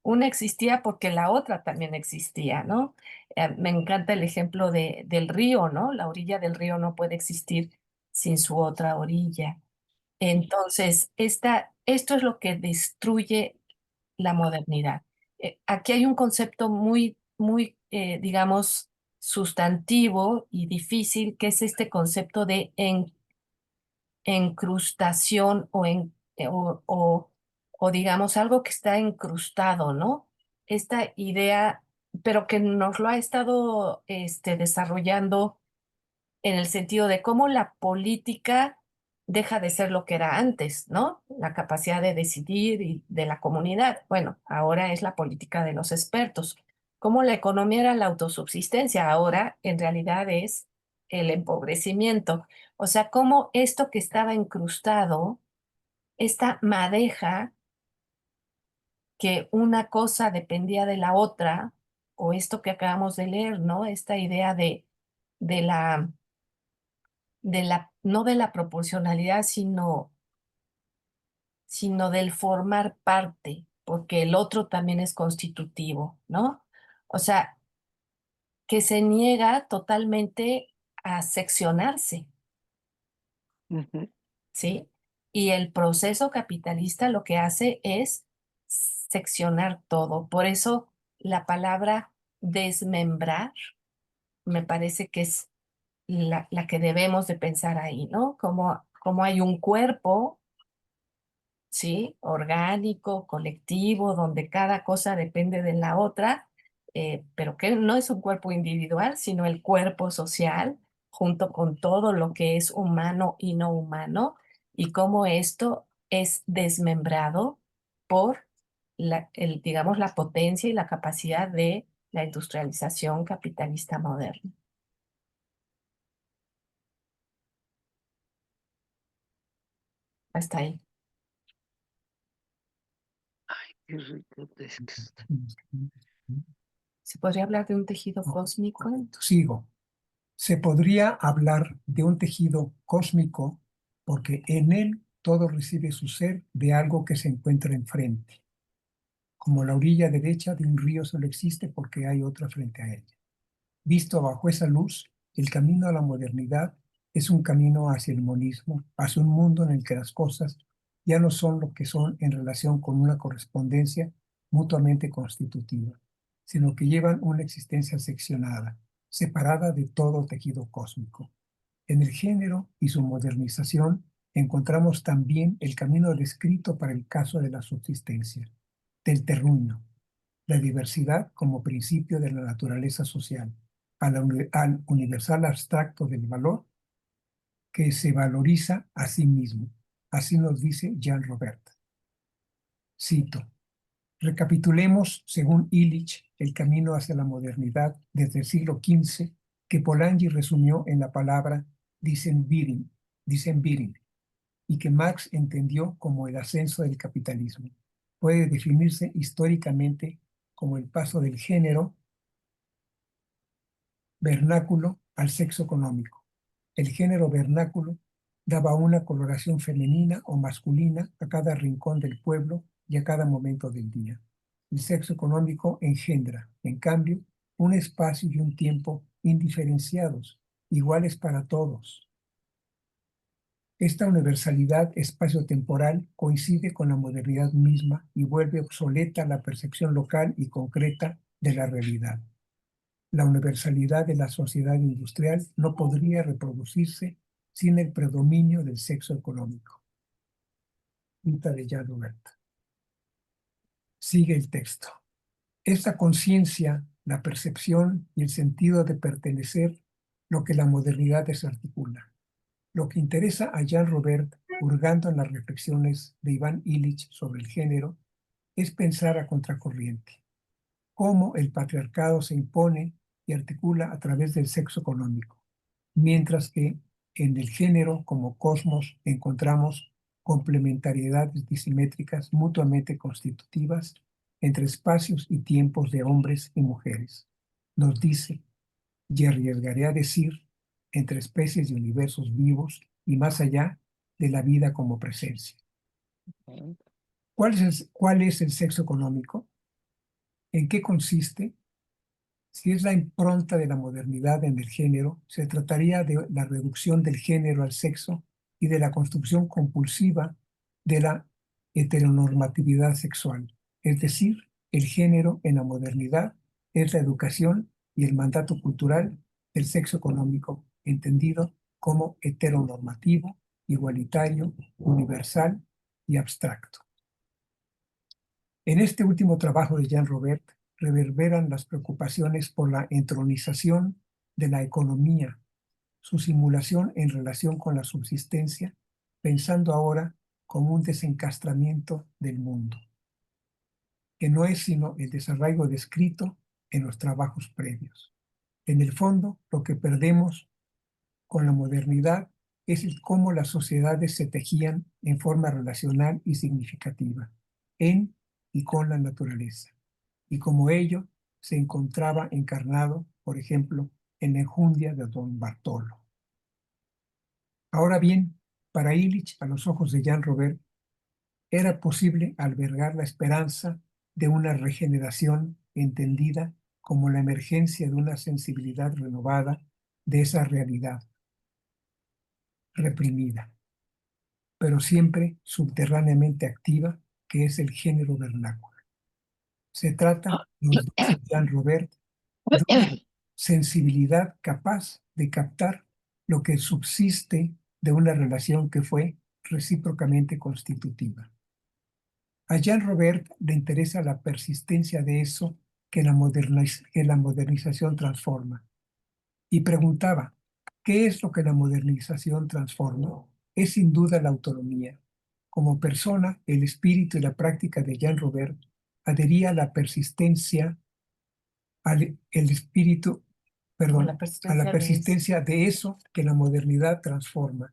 una existía porque la otra también existía, ¿no? Me encanta el ejemplo del río, ¿no? La orilla del río no puede existir sin su otra orilla. Entonces, esto es lo que destruye la modernidad. Aquí hay un concepto digamos, sustantivo y difícil, que es este concepto de encrustación o digamos algo que está incrustado, ¿no? Esta idea, pero que nos lo ha estado desarrollando en el sentido de cómo la política deja de ser lo que era antes, ¿no? La capacidad de decidir y de la comunidad. Bueno, ahora es la política de los expertos. Cómo la economía era la autosubsistencia, ahora en realidad es el empobrecimiento. O sea, cómo esto que estaba incrustado, esta madeja, que una cosa dependía de la otra, o esto que acabamos de leer, ¿no? Esta idea de la no de la proporcionalidad, sino del formar parte, porque el otro también es constitutivo, ¿no? O sea, que se niega totalmente a seccionarse,
Ujú.
¿sí? Y el proceso capitalista lo que hace es seccionar todo. Por eso la palabra desmembrar me parece que es la que debemos de pensar ahí, ¿no? Como hay un cuerpo, ¿sí? Orgánico, colectivo, donde cada cosa depende de la otra, pero que no es un cuerpo individual, sino el cuerpo social, junto con todo lo que es humano y no humano, y cómo esto es desmembrado por digamos, la potencia y la capacidad de la industrialización capitalista moderna. Hasta ahí.
Qué rico texto.
¿Se podría hablar de un tejido cósmico?
Sigo. Se podría hablar de un tejido cósmico porque en él todo recibe su ser de algo que se encuentra enfrente, como la orilla derecha de un río solo existe porque hay otra frente a ella. Visto bajo esa luz, el camino a la modernidad es un camino hacia el monismo, hacia un mundo en el que las cosas ya no son lo que son en relación con una correspondencia mutuamente constitutiva, sino que llevan una existencia seccionada, separada de todo tejido cósmico. En el género y su modernización encontramos también el camino descrito para el caso de la subsistencia, del terruño, la diversidad como principio de la naturaleza social, al universal abstracto del valor que se valoriza a sí mismo. Así nos dice Jean Robert. Cito: recapitulemos, según Illich, el camino hacia la modernidad desde el siglo XV que Polanyi resumió en la palabra Disembering, y que Marx entendió como el ascenso del capitalismo. Puede definirse históricamente como el paso del género vernáculo al sexo económico. El género vernáculo daba una coloración femenina o masculina a cada rincón del pueblo y a cada momento del día. El sexo económico engendra, en cambio, un espacio y un tiempo indiferenciados, iguales para todos. Esta universalidad espaciotemporal coincide con la modernidad misma y vuelve obsoleta la percepción local y concreta de la realidad. La universalidad de la sociedad industrial no podría reproducirse sin el predominio del sexo económico. Cita de Jean Robert. Sigue el texto. Esta conciencia, la percepción y el sentido de pertenecer, lo que la modernidad desarticula. Lo que interesa a Jean Robert, hurgando en las reflexiones de Iván Illich sobre el género, es pensar a contracorriente. Cómo el patriarcado se impone y articula a través del sexo económico, mientras que en el género como cosmos encontramos complementariedades disimétricas mutuamente constitutivas entre espacios y tiempos de hombres y mujeres. Nos dice, y arriesgaré a decir, entre especies y universos vivos y más allá de la vida como presencia. ¿Cuál es el sexo económico? ¿En qué consiste? Si es la impronta de la modernidad en el género, se trataría de la reducción del género al sexo y de la construcción compulsiva de la heteronormatividad sexual. Es decir, el género en la modernidad es la educación y el mandato cultural del sexo económico, entendido como heteronormativo, igualitario, universal y abstracto. En este último trabajo de Jean Robert reverberan las preocupaciones por la entronización de la economía, su simulación en relación con la subsistencia, pensando ahora como un desencastramiento del mundo, que no es sino el desarraigo descrito en los trabajos previos. En el fondo, lo que perdemos con la modernidad es el cómo las sociedades se tejían en forma relacional y significativa, en y con la naturaleza, y como ello se encontraba encarnado, por ejemplo, en la enjundia de Don Bartolo. Ahora bien, para Illich, a los ojos de Jean Robert, era posible albergar la esperanza de una regeneración entendida como la emergencia de una sensibilidad renovada de esa realidad reprimida, pero siempre subterráneamente activa, que es el género vernáculo. Se trata, nos dice Jean Robert, de una sensibilidad capaz de captar lo que subsiste de una relación que fue recíprocamente constitutiva. A Jean Robert le interesa la persistencia de eso que la modernización transforma. Y preguntaba, ¿qué es lo que la modernización transforma? Es sin duda la autonomía. Como persona, el espíritu y la práctica de Jean Robert adhería a la persistencia, al el espíritu, perdón, a la persistencia de eso que la modernidad transforma,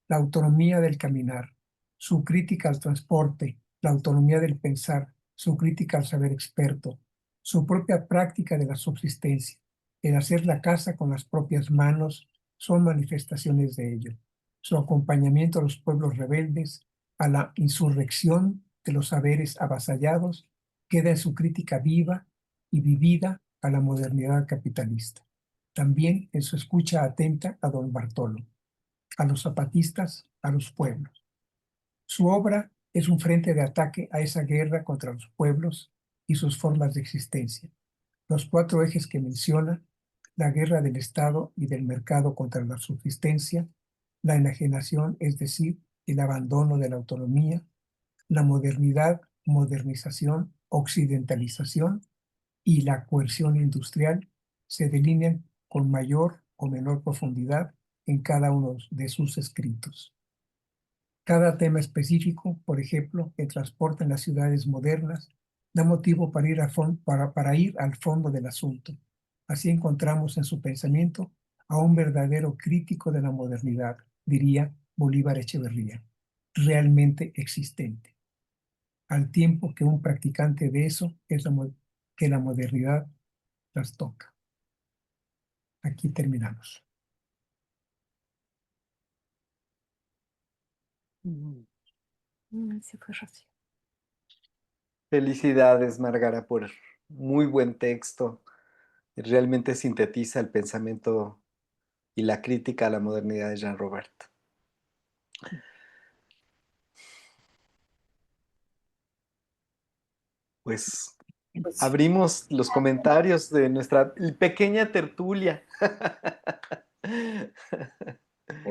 la autonomía del caminar, su crítica al transporte, la autonomía del pensar, su crítica al saber experto, su propia práctica de la subsistencia, el hacer la casa con las propias manos, son manifestaciones de ello. Su acompañamiento a los pueblos rebeldes, a la insurrección de los saberes avasallados, queda en su crítica viva y vivida a la modernidad capitalista. También en su escucha atenta a don Bartolo, a los zapatistas, a los pueblos. Su obra Es un frente de ataque a esa guerra contra los pueblos y sus formas de existencia. Los 4 ejes que menciona, la guerra del Estado y del mercado contra la subsistencia, la enajenación, es decir, el abandono de la autonomía, la modernidad, modernización, occidentalización y la coerción industrial, se delinean con mayor o menor profundidad en cada uno de sus escritos. Cada tema específico, por ejemplo, el transporte en las ciudades modernas, da motivo para ir al fondo del asunto. Así encontramos en su pensamiento a un verdadero crítico de la modernidad, diría Bolívar Echeverría, realmente existente, al tiempo que un practicante de eso es que la modernidad trastoca. Aquí terminamos.
Sí, fue Rocío.
Felicidades, Márgara, por muy buen texto. Realmente sintetiza el pensamiento y la crítica a la modernidad de Jean Robert. Pues
Pues,
abrimos los comentarios de nuestra pequeña tertulia.
En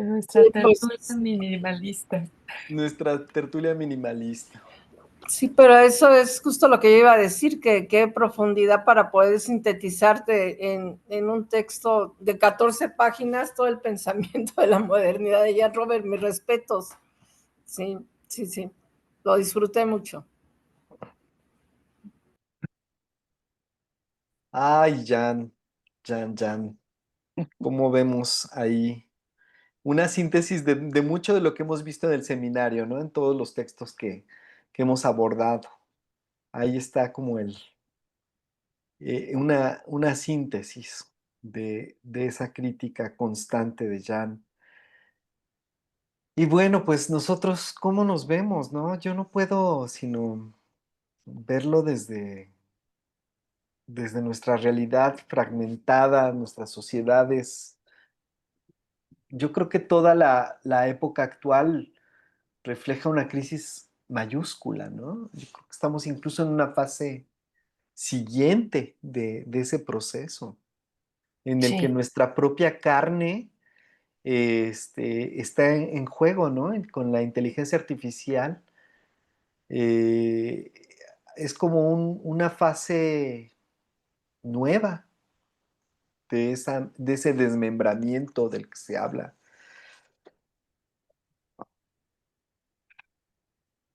nuestra
sí,
tertulia minimalista.
Nuestra tertulia minimalista.
sí, pero eso es justo lo que yo iba a decir, que qué profundidad para poder sintetizarte en un texto de 14 páginas todo el pensamiento de la modernidad de Jan Robert, mis respetos. Sí, sí, sí, lo disfruté mucho.
Ay, Jan, ¿cómo vemos ahí una síntesis de mucho de lo que hemos visto en el seminario, ¿no? En todos los textos que hemos abordado. Ahí está como una síntesis de esa crítica constante de Jan. Y bueno, pues nosotros, ¿cómo nos vemos, no? Yo no puedo sino verlo desde nuestra realidad fragmentada, nuestras sociedades. Yo creo que toda la época actual refleja una crisis mayúscula, ¿no? Yo creo que estamos incluso en una fase siguiente de ese proceso, en el que
Sí,
nuestra propia carne está en juego, ¿no? Con la inteligencia artificial. eh, es como una fase nueva de ese desmembramiento del que se habla.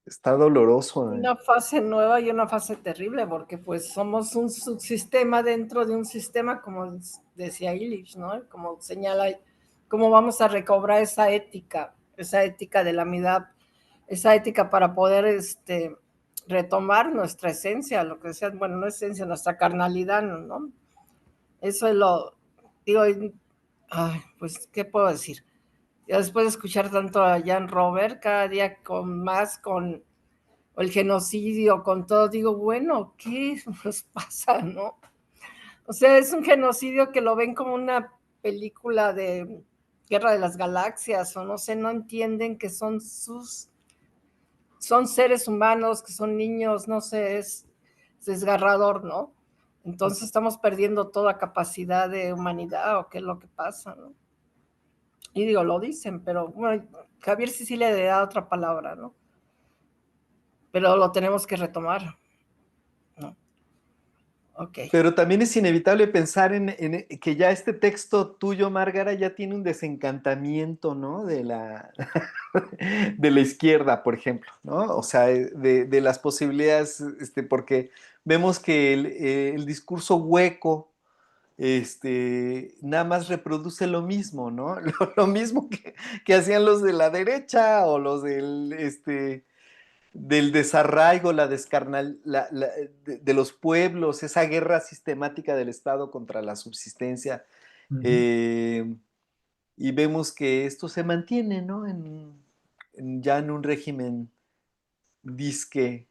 Está doloroso.
Una fase nueva y una fase terrible, porque pues somos un subsistema dentro de un sistema, como decía Illich, ¿no? Como señala, cómo vamos a recobrar esa ética de la amidad, esa ética para poder retomar nuestra esencia, lo que sea, bueno, no esencia, nuestra carnalidad, ¿no? Eso es lo, digo, ay, pues, ¿qué puedo decir? Ya después de escuchar tanto a Jan Robert, cada día con el genocidio, con todo, digo, bueno, ¿qué nos pasa, no? O sea, es un genocidio que lo ven como una película de Guerra de las Galaxias, o no sé, no entienden que son seres humanos, que son niños, no sé, es desgarrador, ¿no? Entonces estamos perdiendo toda capacidad de humanidad, o qué es lo que pasa, ¿no? Y digo, lo dicen, pero bueno, Javier sí le da otra palabra, ¿no? Pero lo tenemos que retomar, ¿no? Ok.
Pero también es inevitable pensar en que ya este texto tuyo, Márgara, ya tiene un desencantamiento, ¿no? De la izquierda, por ejemplo, ¿no? O sea, de las posibilidades, porque vemos que el discurso hueco, nada más reproduce lo mismo, ¿no? Lo mismo que hacían los de la derecha o los del desarraigo, de los pueblos, esa guerra sistemática del Estado contra la subsistencia. eh, y vemos que esto se mantiene, ¿no? Ya en un régimen disque,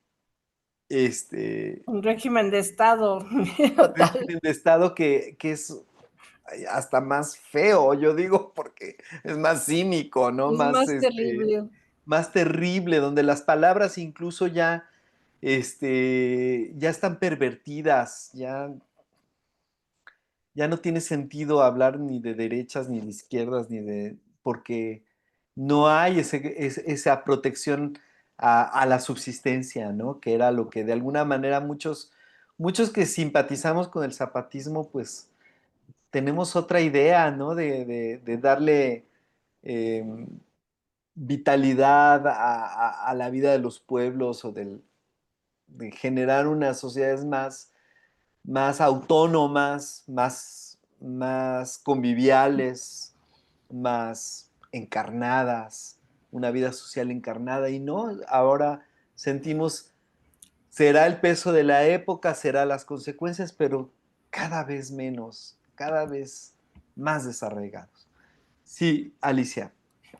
Un régimen de Estado, total.
régimen de Estado que es hasta más feo, yo digo, porque es más cínico, ¿no?
Es
Más,
más terrible.
más terrible, donde las palabras incluso ya, ya están pervertidas, ya no tiene sentido hablar ni de derechas, ni de izquierdas, porque no hay esa protección a la subsistencia, ¿no? Que era lo que de alguna manera muchos que simpatizamos con el zapatismo, pues tenemos otra idea, ¿no? De darle eh, vitalidad a la vida de los pueblos o de generar unas sociedades más autónomas, más conviviales, más encarnadas, una vida social encarnada. Y no, ahora sentimos, será el peso de la época, será las consecuencias, pero cada vez menos, cada vez más desarraigados. Sí, Alicia.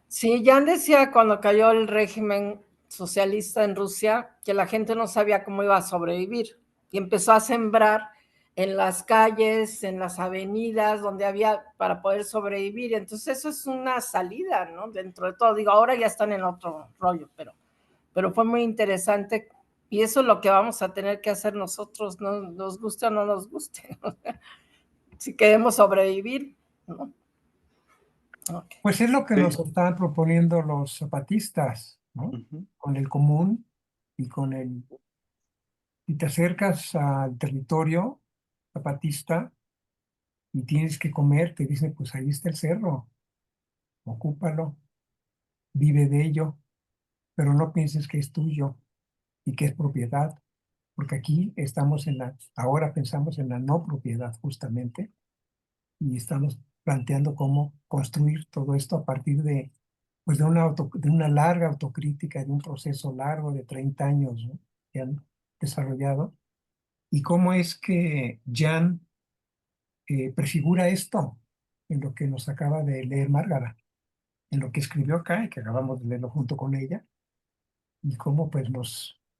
Sí, Jan decía cuando cayó el régimen socialista en Rusia que la gente no sabía cómo iba a sobrevivir y empezó a sembrar en las calles, en las avenidas, donde había para poder sobrevivir. Entonces eso es una salida, ¿no? Dentro de todo, digo, ahora ya están en otro rollo, pero fue muy interesante y eso es lo que vamos a tener que hacer nosotros, ¿no? Nos guste o no nos guste, ¿no? Si queremos sobrevivir, ¿no? Okay.
Pues es lo que
Sí.
nos están proponiendo los zapatistas, ¿no?
Ujú.
Con el común y y te acercas al territorio zapatista y tienes que comer, te dicen, pues ahí está el cerro, ocúpalo, vive de ello, pero no pienses que es tuyo y que es propiedad, porque aquí estamos ahora pensamos en la no propiedad justamente, y estamos planteando cómo construir todo esto a partir pues de una larga autocrítica, de un proceso largo de 30 años, ¿no? Que han desarrollado, y cómo es que Jan prefigura esto en lo que nos acaba de leer Márgara, en lo que escribió acá y que acabamos de leerlo junto con ella, y cómo pues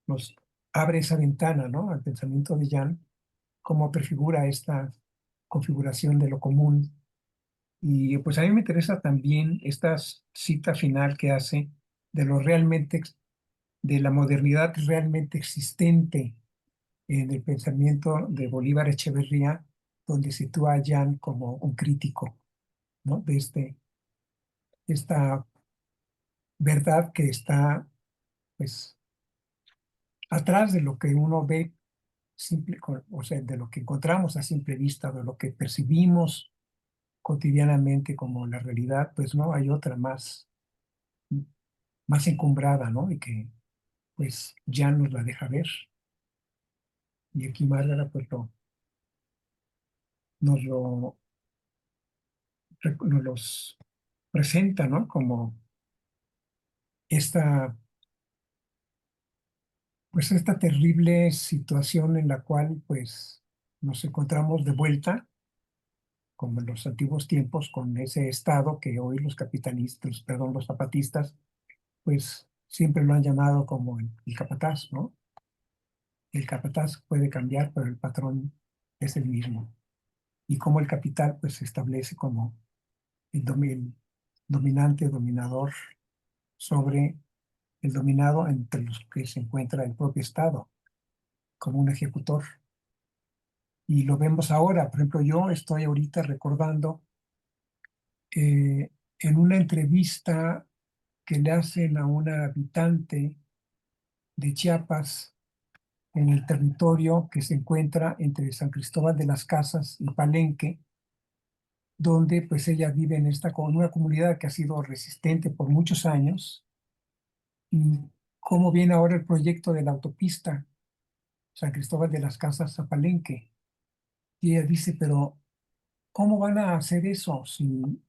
nos abre esa ventana, ¿no? Al pensamiento de Jan, cómo prefigura esta configuración de lo común. Y pues a mí me interesa también esta cita final que hace de de la modernidad realmente existente en el pensamiento de Bolívar Echeverría, donde sitúa a Jan como un crítico, ¿no? De esta verdad que está, pues, atrás de lo que uno ve o sea, de lo que encontramos a simple vista, de lo que percibimos cotidianamente como la realidad, pues no hay otra más encumbrada, ¿no? Y que pues ya nos la deja ver. Y aquí Márgara pues nos lo nos los presenta, ¿no? Como esta, pues esta terrible situación en la cual pues nos encontramos de vuelta, como en los antiguos tiempos, con ese estado que hoy los capitalistas, perdón, los zapatistas, pues siempre lo han llamado como el capataz, ¿no? El capataz puede cambiar, pero el patrón es el mismo. Y como el capital pues se establece como el dominante, dominador sobre el dominado, entre los que se encuentra el propio Estado, como un ejecutor. Y lo vemos ahora. Por ejemplo, yo estoy ahorita recordando en una entrevista que le hacen a una habitante de Chiapas en el territorio que se encuentra entre San Cristóbal de las Casas y Palenque, donde pues ella vive con una comunidad que ha sido resistente por muchos años, y cómo viene ahora el proyecto de la autopista San Cristóbal de las Casas a Palenque. Y ella dice, pero ¿cómo van a hacer eso si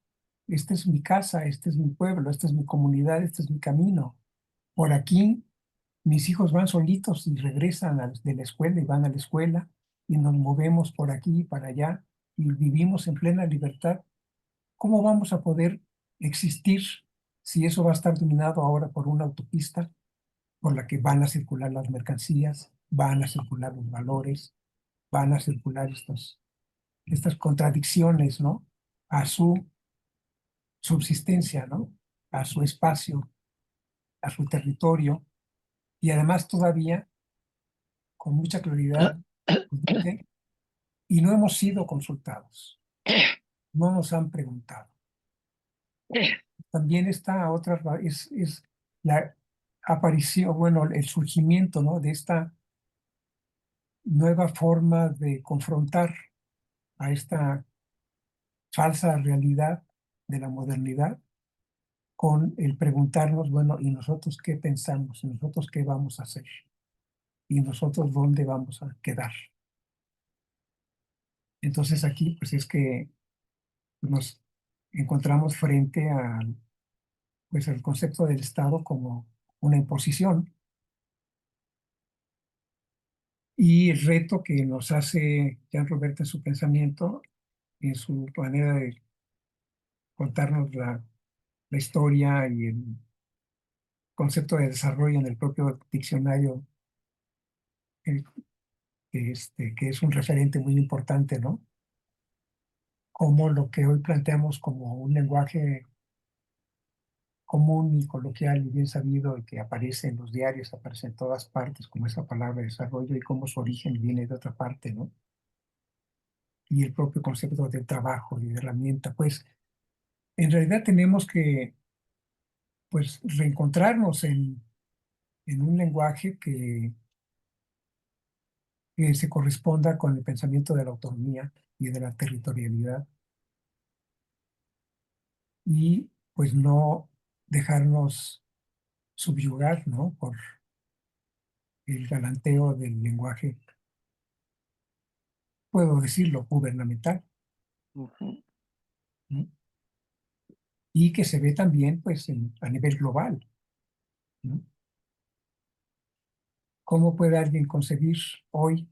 esta es mi casa, este es mi pueblo, esta es mi comunidad, este es mi camino? Por aquí mis hijos van solitos y regresan de la escuela y van a la escuela, y nos movemos por aquí y para allá y vivimos en plena libertad. ¿Cómo vamos a poder existir si eso va a estar dominado ahora por una autopista por la que van a circular las mercancías, van a circular los valores, van a circular estas contradicciones, ¿no? A su subsistencia, ¿no? A su espacio. a su territorio y además todavía con mucha claridad pues, dice, y no hemos sido consultados, no nos han preguntado. También está es la aparición, bueno, el surgimiento, ¿no? De esta nueva forma de confrontar a esta falsa realidad de la modernidad con el preguntarnos, bueno, ¿y nosotros qué pensamos? ¿Y nosotros qué vamos a hacer? ¿Y nosotros dónde vamos a quedar? Entonces aquí, pues es que nos encontramos frente pues, al concepto del Estado como una imposición y el reto que nos hace Jean Robert en su pensamiento, en su manera de contarnos la historia y el concepto de desarrollo en el propio diccionario, eh, que es un referente muy importante, ¿no? Como lo que hoy planteamos como un lenguaje común y coloquial y bien sabido y que aparece en los diarios, aparece en todas partes, como esa palabra desarrollo y cómo su origen viene de otra parte, ¿no? Y el propio concepto de trabajo y de herramienta, pues en realidad tenemos que, pues, reencontrarnos en un lenguaje que se corresponda con el pensamiento de la autonomía y de la territorialidad y pues no dejarnos subyugar, ¿no? Por el galanteo del lenguaje, puedo decirlo, gubernamental,
Ujú.
¿no? Y que se ve también pues a nivel global, ¿no? ¿Cómo puede alguien concebir hoy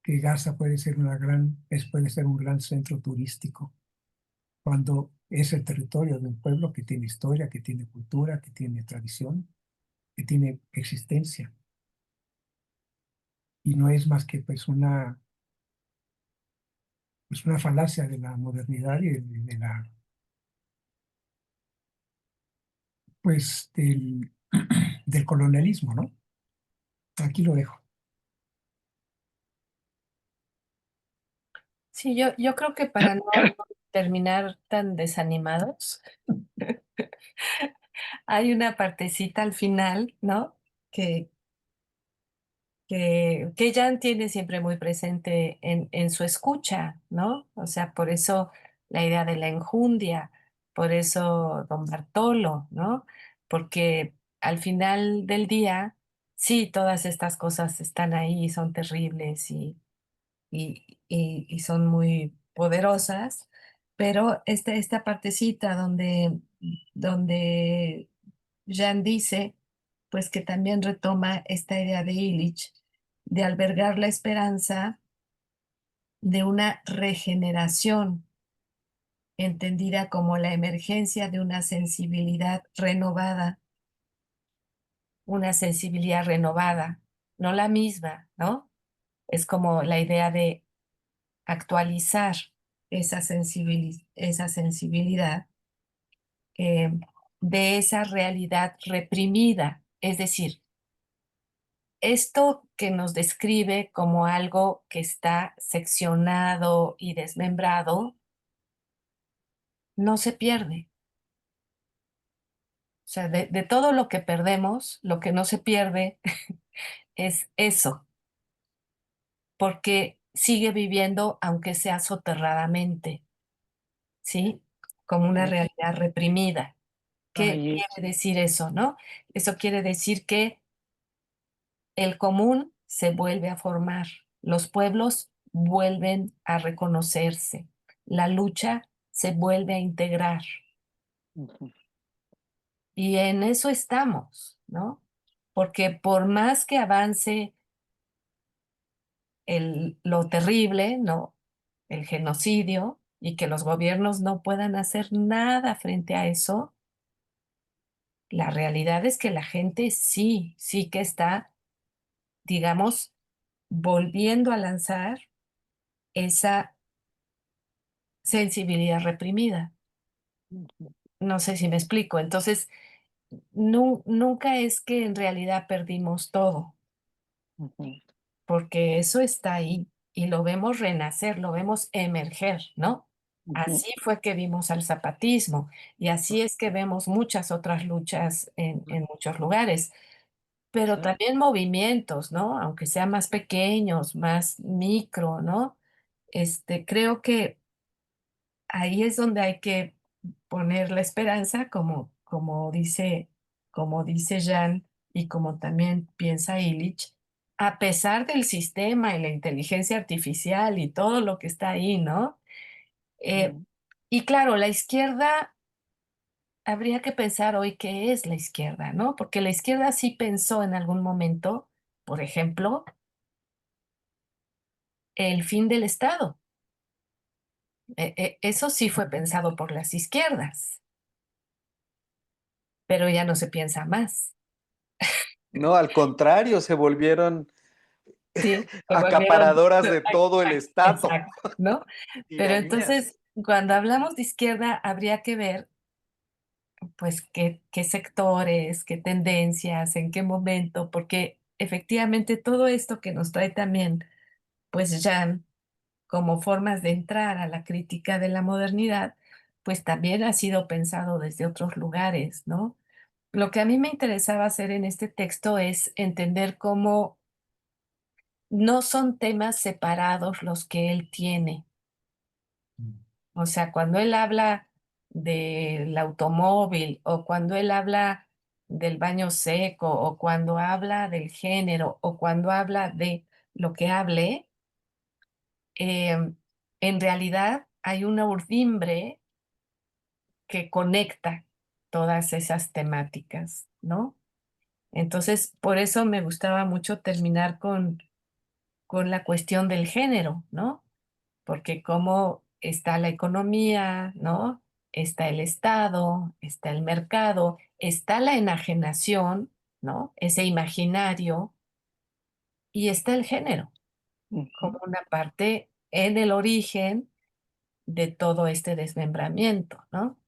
que Gaza puede ser un gran centro turístico cuando es el territorio de un pueblo que tiene historia, que tiene cultura, que tiene tradición, que tiene existencia? Y no es más que pues una falacia de la modernidad y de la, pues del colonialismo, ¿no? Aquí lo dejo.
Sí, yo creo que para no terminar tan desanimados, hay una partecita al final, ¿no? Que Jan tiene siempre muy presente en su escucha, ¿no? O sea, por eso la idea de la enjundia, por eso don Bartolo, ¿no? Porque al final del día, sí, todas estas cosas están ahí, son terribles y son muy poderosas, pero esta partecita donde Jan dice, pues que también retoma esta idea de Illich, de albergar la esperanza de una regeneración, entendida como la emergencia de una sensibilidad renovada, no la misma, ¿no? Es como la idea de actualizar esa sensibilidad eh, de esa realidad reprimida. Es decir, esto que nos describe como algo que está seccionado y desmembrado, no se pierde. O sea, de todo lo que perdemos, lo que no se pierde es eso, porque sigue viviendo, aunque sea soterradamente, ¿sí? Como una realidad reprimida. ¿Qué
Ay,
quiere decir eso, no? Eso quiere decir que el común se vuelve a formar, los pueblos vuelven a reconocerse, la lucha se vuelve a integrar
ujú.
y en eso estamos, ¿no? Porque por más que avance lo terrible, ¿no? El genocidio y que los gobiernos no puedan hacer nada frente a eso, la realidad es que la gente sí que está, digamos, volviendo a lanzar esa sensibilidad reprimida. No sé si me explico. Entonces, nunca es que en realidad perdimos todo,
Ujú,
porque eso está ahí y lo vemos renacer, lo vemos emerger, ¿no?
ujú,
Así fue que vimos al zapatismo y así es que vemos muchas otras luchas en muchos lugares, pero
sí,
también movimientos, ¿no? Aunque sean más pequeños, más micro, ¿no? Creo que ahí es donde hay que poner la esperanza, como dice Jan y como también piensa Illich, a pesar del sistema y la inteligencia artificial y todo lo que está ahí, ¿no? Eh,
mm,
y claro, la izquierda, habría que pensar hoy qué es la izquierda, ¿no? Porque la izquierda sí pensó en algún momento, por ejemplo, el fin del Estado. Eso sí fue pensado por las izquierdas, pero ya no se piensa más.
No, al contrario, se volvieron
Sí, se volvieron
acaparadoras de todo el Estado,
exacto, ¿no? Pero
tiranías.
entonces, cuando hablamos de izquierda, habría que ver, pues, qué sectores, qué tendencias, en qué momento, porque efectivamente todo esto que nos trae también, pues, Jan, como formas de entrar a la crítica de la modernidad, pues también ha sido pensado desde otros lugares, ¿no? Lo que a mí me interesaba hacer en este texto es entender cómo no son temas separados los que él tiene. O sea, cuando él habla del automóvil o cuando él habla del baño seco o cuando habla del género o cuando habla de lo que hable, en realidad hay una urdimbre que conecta todas esas temáticas, ¿no? Entonces, por eso me gustaba mucho terminar con la cuestión del género, ¿no? Porque como está la economía, ¿no? Está el Estado, está el mercado, está la enajenación, ¿no? Ese imaginario, y está el género como
ujú,
una parte en el origen de todo este desmembramiento, ¿no?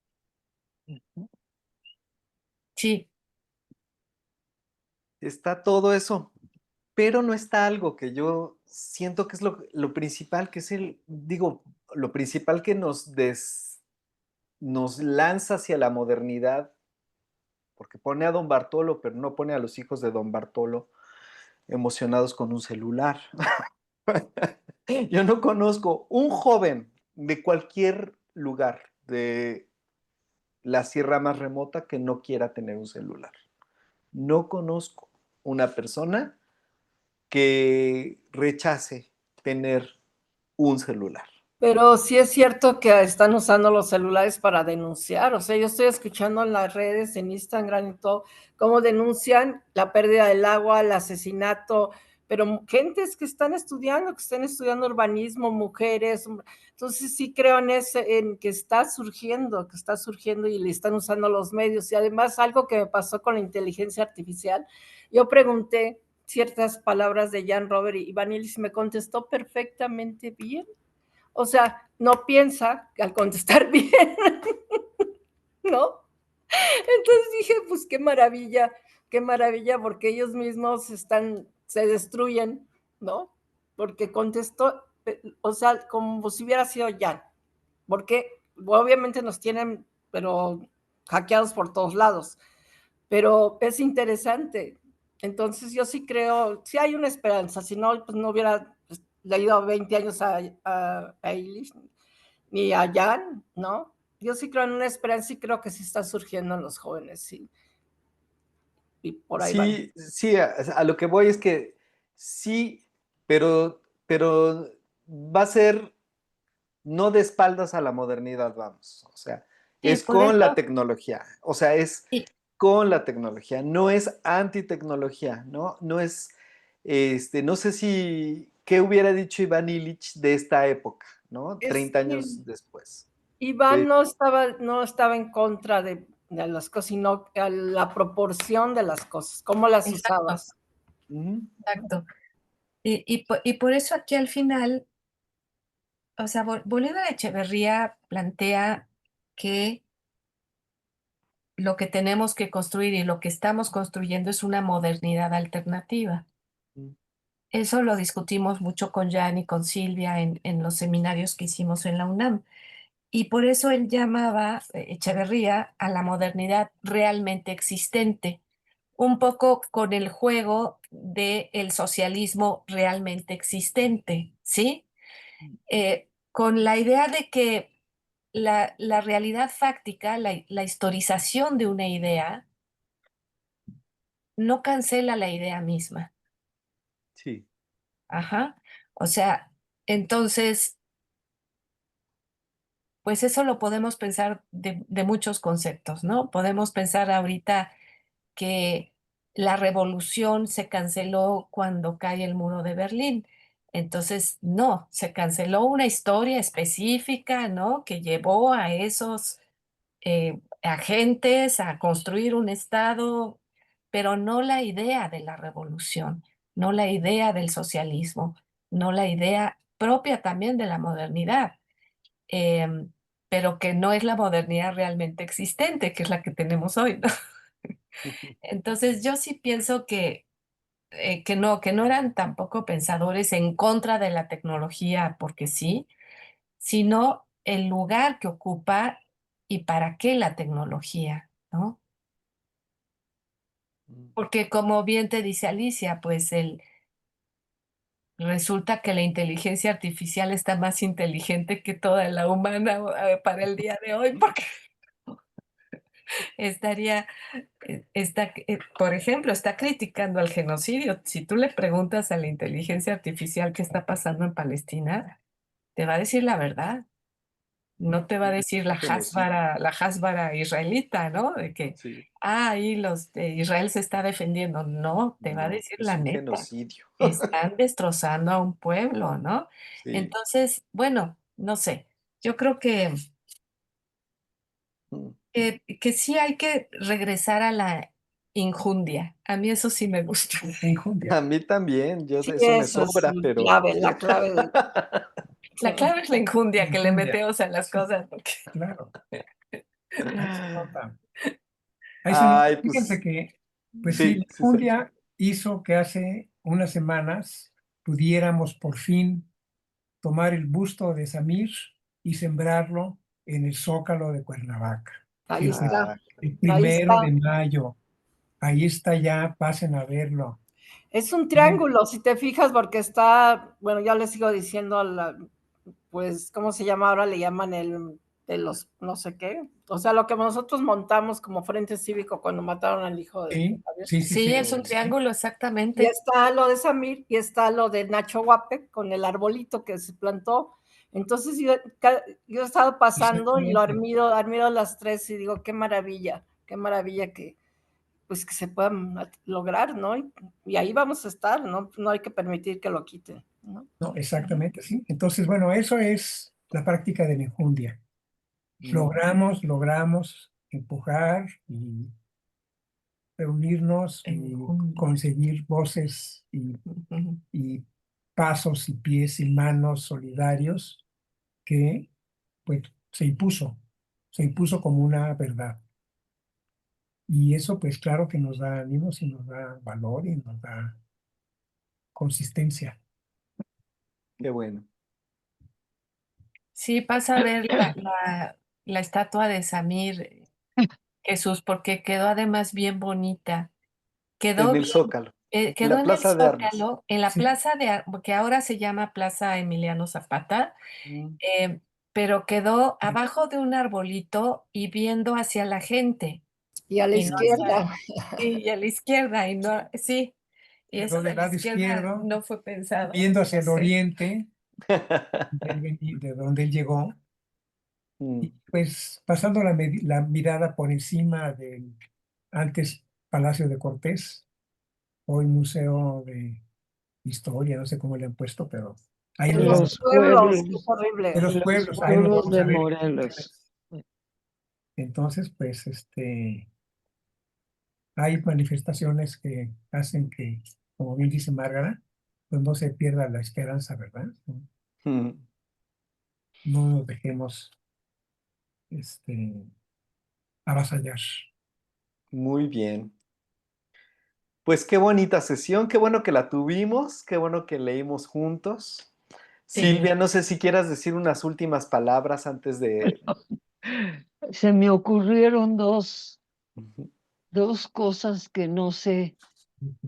ujú,
Sí,
Está todo eso, pero no está algo que yo siento que es lo principal, que es lo principal que nos lanza hacia la modernidad, porque pone a Don Bartolo, pero no pone a los hijos de Don Bartolo emocionados con un celular. Yo no conozco un joven de cualquier lugar de la sierra más remota que no quiera tener un celular. No conozco una persona que rechace tener un celular.
Pero sí es cierto que están usando los celulares para denunciar. O sea, yo estoy escuchando en las redes, en Instagram y todo, cómo denuncian la pérdida del agua, el asesinato, pero gentes que están estudiando urbanismo, mujeres. Entonces sí creo en que está surgiendo y le están usando los medios. Y además algo que me pasó con la inteligencia artificial, yo pregunté ciertas palabras de Jan Robert y Vanillis me contestó perfectamente bien. O sea, no piensa al contestar bien, ¿no? Entonces dije, pues qué maravilla, porque ellos mismos se destruyen, ¿no? Porque contestó, o sea, como si hubiera sido Jan, porque obviamente nos tienen, pero hackeados por todos lados, pero es interesante. Entonces yo sí creo, sí hay una esperanza, si no, pues no hubiera leído 20 años a Eilish, ni a Jan, ¿no? Yo sí creo en una esperanza y creo que sí está surgiendo en los jóvenes, sí, y por ahí van.
Sí, sí, a lo que voy es que sí, pero va a ser no de espaldas a la modernidad, vamos. O sea,
sí,
es
por
con la
eso,
tecnología. O sea, es
y
con la tecnología, no es antitecnología, ¿no? No es, no sé si, ¿qué hubiera dicho Iván Illich de esta época, ¿no?
es
30
que
años después.
Iván
De-
no estaba en contra de las cosas, sino a la proporción de las cosas, cómo las
exacto,
usabas.
Ujú.
exacto. Y por eso aquí al final, o sea, Bolívar Echeverría plantea que lo que tenemos que construir y lo que estamos construyendo es una modernidad alternativa.
Mm.
Eso lo discutimos mucho con Jan y con Silvia en los seminarios que hicimos en la UNAM. Y por eso él llamaba, Echeverría, a la modernidad realmente existente, un poco con el juego del socialismo realmente existente, ¿sí? Con la idea de que la realidad fáctica, la historización de una idea, no cancela la idea misma.
Sí.
Ajá. O sea, entonces, pues eso lo podemos pensar de muchos conceptos, ¿no? Podemos pensar ahorita que la revolución se canceló cuando cae el muro de Berlín. Entonces, no, se canceló una historia específica, ¿no? Que llevó a esos agentes a construir un estado, pero no la idea de la revolución, no la idea del socialismo, no la idea propia también de la modernidad, em, pero que no es la modernidad realmente existente, que es la que tenemos hoy, ¿no? Entonces, yo sí pienso que no eran tampoco pensadores en contra de la tecnología porque sí, sino el lugar que ocupa y para qué la tecnología, ¿no?
Mm.
Porque como bien te dice Alicia, pues resulta que la inteligencia artificial está más inteligente que toda la humana para el día de hoy, porque estaría, por ejemplo, está criticando al genocidio. Si tú le preguntas a la inteligencia artificial qué está pasando en Palestina, te va a decir la verdad. No te va a decir
Un genocidio.
la Hasbara israelita, ¿no? De que,
Sí.
ahí los de Israel se está defendiendo. No, te va a
No,
decir
es
la
un
neta.
genocidio.
Están destrozando a un pueblo, ¿no?
Sí.
Entonces, bueno, no sé. Yo creo
Mm.
que sí hay que regresar a la injundia. A mí eso sí me gusta.
Enjundia.
A mí también, yo
Sí,
eso me
eso es
sobra, pero
la clave de...
La clave es la injundia que le
Enjundia.
metemos a las cosas.
Claro, ahí se nota.
Ay,
Fíjense
pues
que, pues sí,
sí,
la
sí, Sergio.
enjundia hizo que hace unas semanas pudiéramos por fin tomar el busto de Samir y sembrarlo en el Zócalo de Cuernavaca,
Ahí
que es
está,
Ah,
el
ahí
primero
está.
de mayo. Ahí está ya, pasen a verlo.
Es un
Bien,
triángulo, si te fijas, porque está, bueno, ya le sigo diciendo a la, pues, ¿cómo se llama ahora? Le llaman el de los no sé qué. O sea, lo que nosotros montamos como Frente Cívico cuando mataron al hijo de
sí,
Javier.
sí, sí,
Sí,
sí.
es un triángulo,
Y
exactamente.
está lo de Samir y está lo de Nacho Guape con el arbolito que se plantó. Entonces yo he estado pasando y lo
Exactamente.
admiro las tres y digo, qué maravilla que, pues, que se puedan lograr, ¿no? Y ahí vamos a estar, ¿no? No hay que permitir que lo quiten, ¿no?
No, exactamente, sí. Entonces, bueno, eso es la práctica de la enjundia.
mm,
Logramos empujar y reunirnos y
Enjundia.
conseguir voces
Ujú.
y pasos y pies y manos solidarios que pues se impuso como una verdad. Y eso pues claro que nos da ánimos y nos da valor y nos da consistencia.
qué bueno.
Sí, pasa a ver la estatua de Samir Jesús, porque quedó además bien bonita.
En
Quedó
el
bien,
Zócalo, en
quedó
la
en el
Plaza de Armas.
Zócalo, en la
Sí,
plaza que ahora se llama Plaza Emiliano Zapata,
Mm.
eh, pero quedó abajo de un arbolito y viendo hacia la gente,
Y a la
y no hacia,
izquierda,
sí, y a la izquierda, y no, sí, y eso
quedó
de
del
la
lado
izquierda
izquierdo,
no fue pensado,
viendo hacia
no
el
sé.
oriente, de donde él llegó, y
Mm.
pues pasando la mirada por encima del antes Palacio de Cortés, hoy Museo de Historia, no sé cómo le han puesto, pero ahí
de
nos
los
vamos,
Los
pueblos, es
pueblos,
de
horrible.
los
los
pueblos, ahí nos
pueblos
vamos
de
a ver.
Morelos.
Entonces, pues, hay manifestaciones que hacen que, como bien dice Márgara, pues no se pierda la esperanza, ¿verdad? No,
Mm.
no nos dejemos, avasallar.
Muy bien. Pues qué bonita sesión, qué bueno que la tuvimos, qué bueno que leímos juntos.
Sí.
Silvia, no sé si quieras decir unas últimas palabras antes de...
Se me ocurrieron
Ujú.
dos cosas que no sé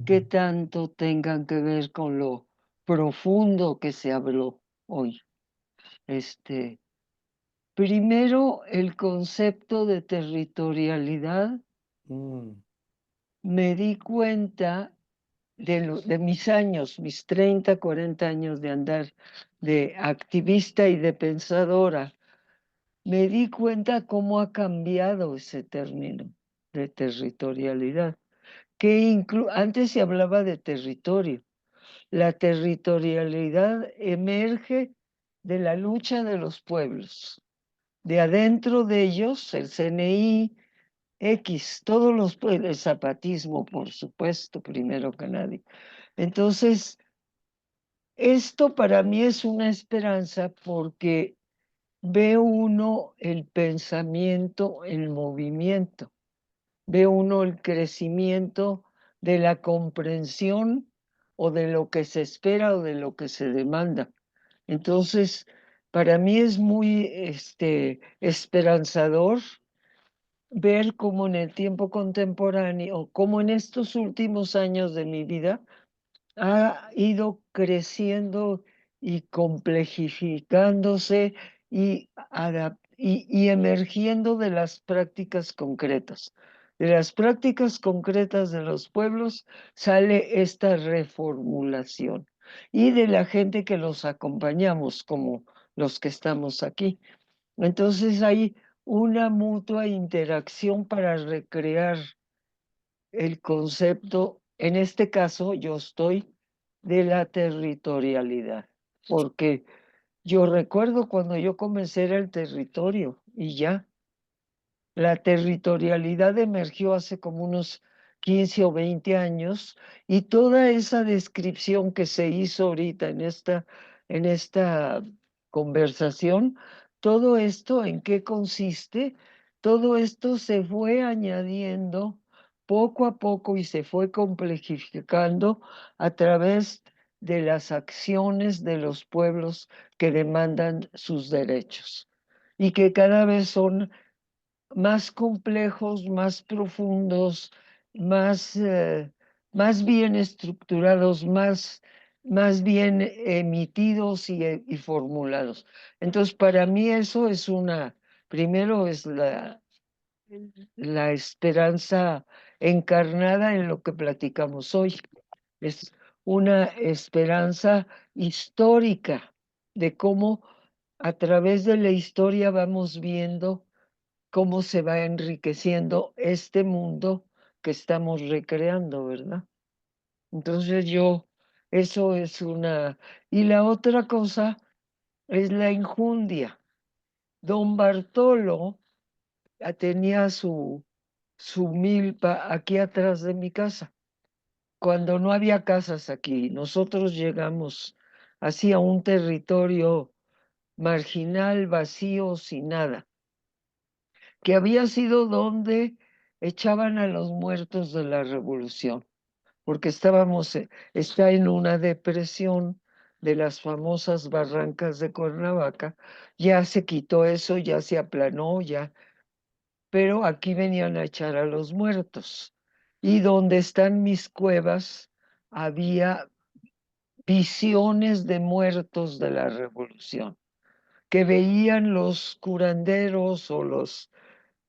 qué tanto tengan que ver con lo profundo que se habló hoy. Primero, el concepto de territorialidad.
Mm,
Me di cuenta de mis años, mis 30, 40 años de andar de activista y de pensadora, me di cuenta cómo ha cambiado ese término de territorialidad, que antes se hablaba de territorio. La territorialidad emerge de la lucha de los pueblos. De adentro de ellos, el CNI, X, todos el zapatismo, por supuesto, primero que nadie. Entonces, esto para mí es una esperanza porque ve uno el pensamiento en movimiento, ve uno el crecimiento de la comprensión o de lo que se espera o de lo que se demanda. Entonces, para mí es muy esperanzador ver cómo en el tiempo contemporáneo, como en estos últimos años de mi vida, ha ido creciendo y complejificándose y emergiendo de las prácticas concretas. De las prácticas concretas de los pueblos sale esta reformulación y de la gente que los acompañamos, como los que estamos aquí. Entonces hay una mutua interacción para recrear el concepto, en este caso yo estoy de la territorialidad, porque yo recuerdo cuando yo comencé era el territorio y ya. La territorialidad emergió hace como unos 15 o 20 años y toda esa descripción que se hizo ahorita en esta conversación, todo esto en qué consiste, todo esto se fue añadiendo poco a poco y se fue complejificando a través de las acciones de los pueblos que demandan sus derechos y que cada vez son más complejos, más profundos, más bien estructurados, más bien emitidos y formulados. Entonces, para mí eso es primero es la esperanza encarnada en lo que platicamos hoy. Es una esperanza histórica de cómo a través de la historia vamos viendo cómo se va enriqueciendo este mundo que estamos recreando, ¿verdad? Entonces eso es una... Y la otra cosa es la injundia. Don Bartolo tenía su milpa aquí atrás de mi casa, cuando no había casas aquí. Nosotros llegamos así a un territorio marginal, vacío, sin nada, que había sido donde echaban a los muertos de la revolución, porque está en una depresión de las famosas barrancas de Cuernavaca, ya se quitó eso, ya se aplanó, ya, pero aquí venían a echar a los muertos. Y donde están mis cuevas, había visiones de muertos de la revolución, que veían los curanderos o los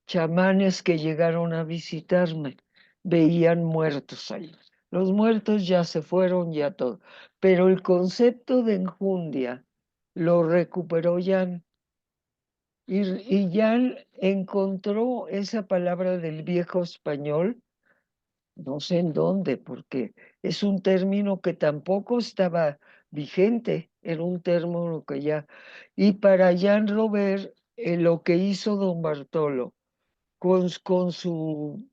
chamanes que llegaron a visitarme, veían muertos ahí. Los muertos ya se fueron, ya todo. Pero el concepto de enjundia lo recuperó Jan. Y Jan encontró esa palabra del viejo español, no sé en dónde, porque es un término que tampoco estaba vigente, era un término que ya... Y para Jan Robert, lo que hizo don Bartolo, con su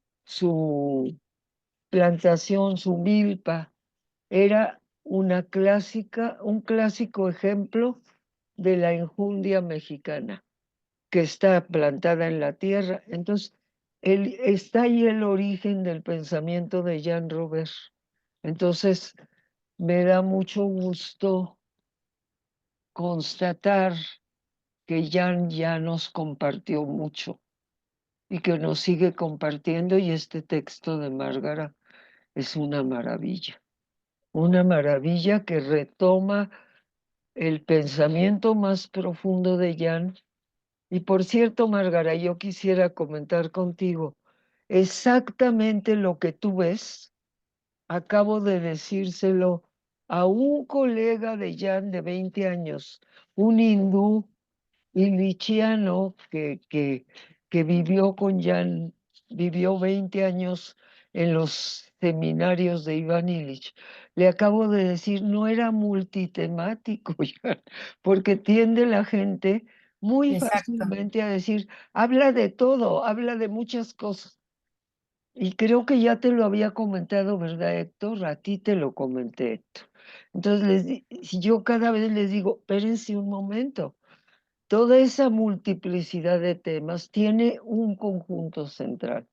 plantación, su milpa, era un clásico ejemplo de la enjundia mexicana que está plantada en la tierra. Entonces, está ahí el origen del pensamiento de Jean Robert. Entonces, me da mucho gusto constatar que Jean ya nos compartió mucho y que nos sigue compartiendo, y este texto de Márgara es una maravilla que retoma el pensamiento más profundo de Jean. Y por cierto, Márgara, yo quisiera comentar contigo exactamente lo que tú ves. Acabo de decírselo a un colega de Jan de 20 años, un hindú ilichiano que vivió con Jan, vivió 20 años en los seminarios de Iván Illich. Le acabo de decir, no era multitemático, Jan, porque tiende la gente muy
Exacto.
fácilmente a decir, habla de todo, habla de muchas cosas. Y creo que ya te lo había comentado, ¿verdad, Héctor? A ti te lo comenté, Héctor. Entonces, si yo cada vez les digo, espérense un momento, toda esa multiplicidad de temas tiene un conjunto central,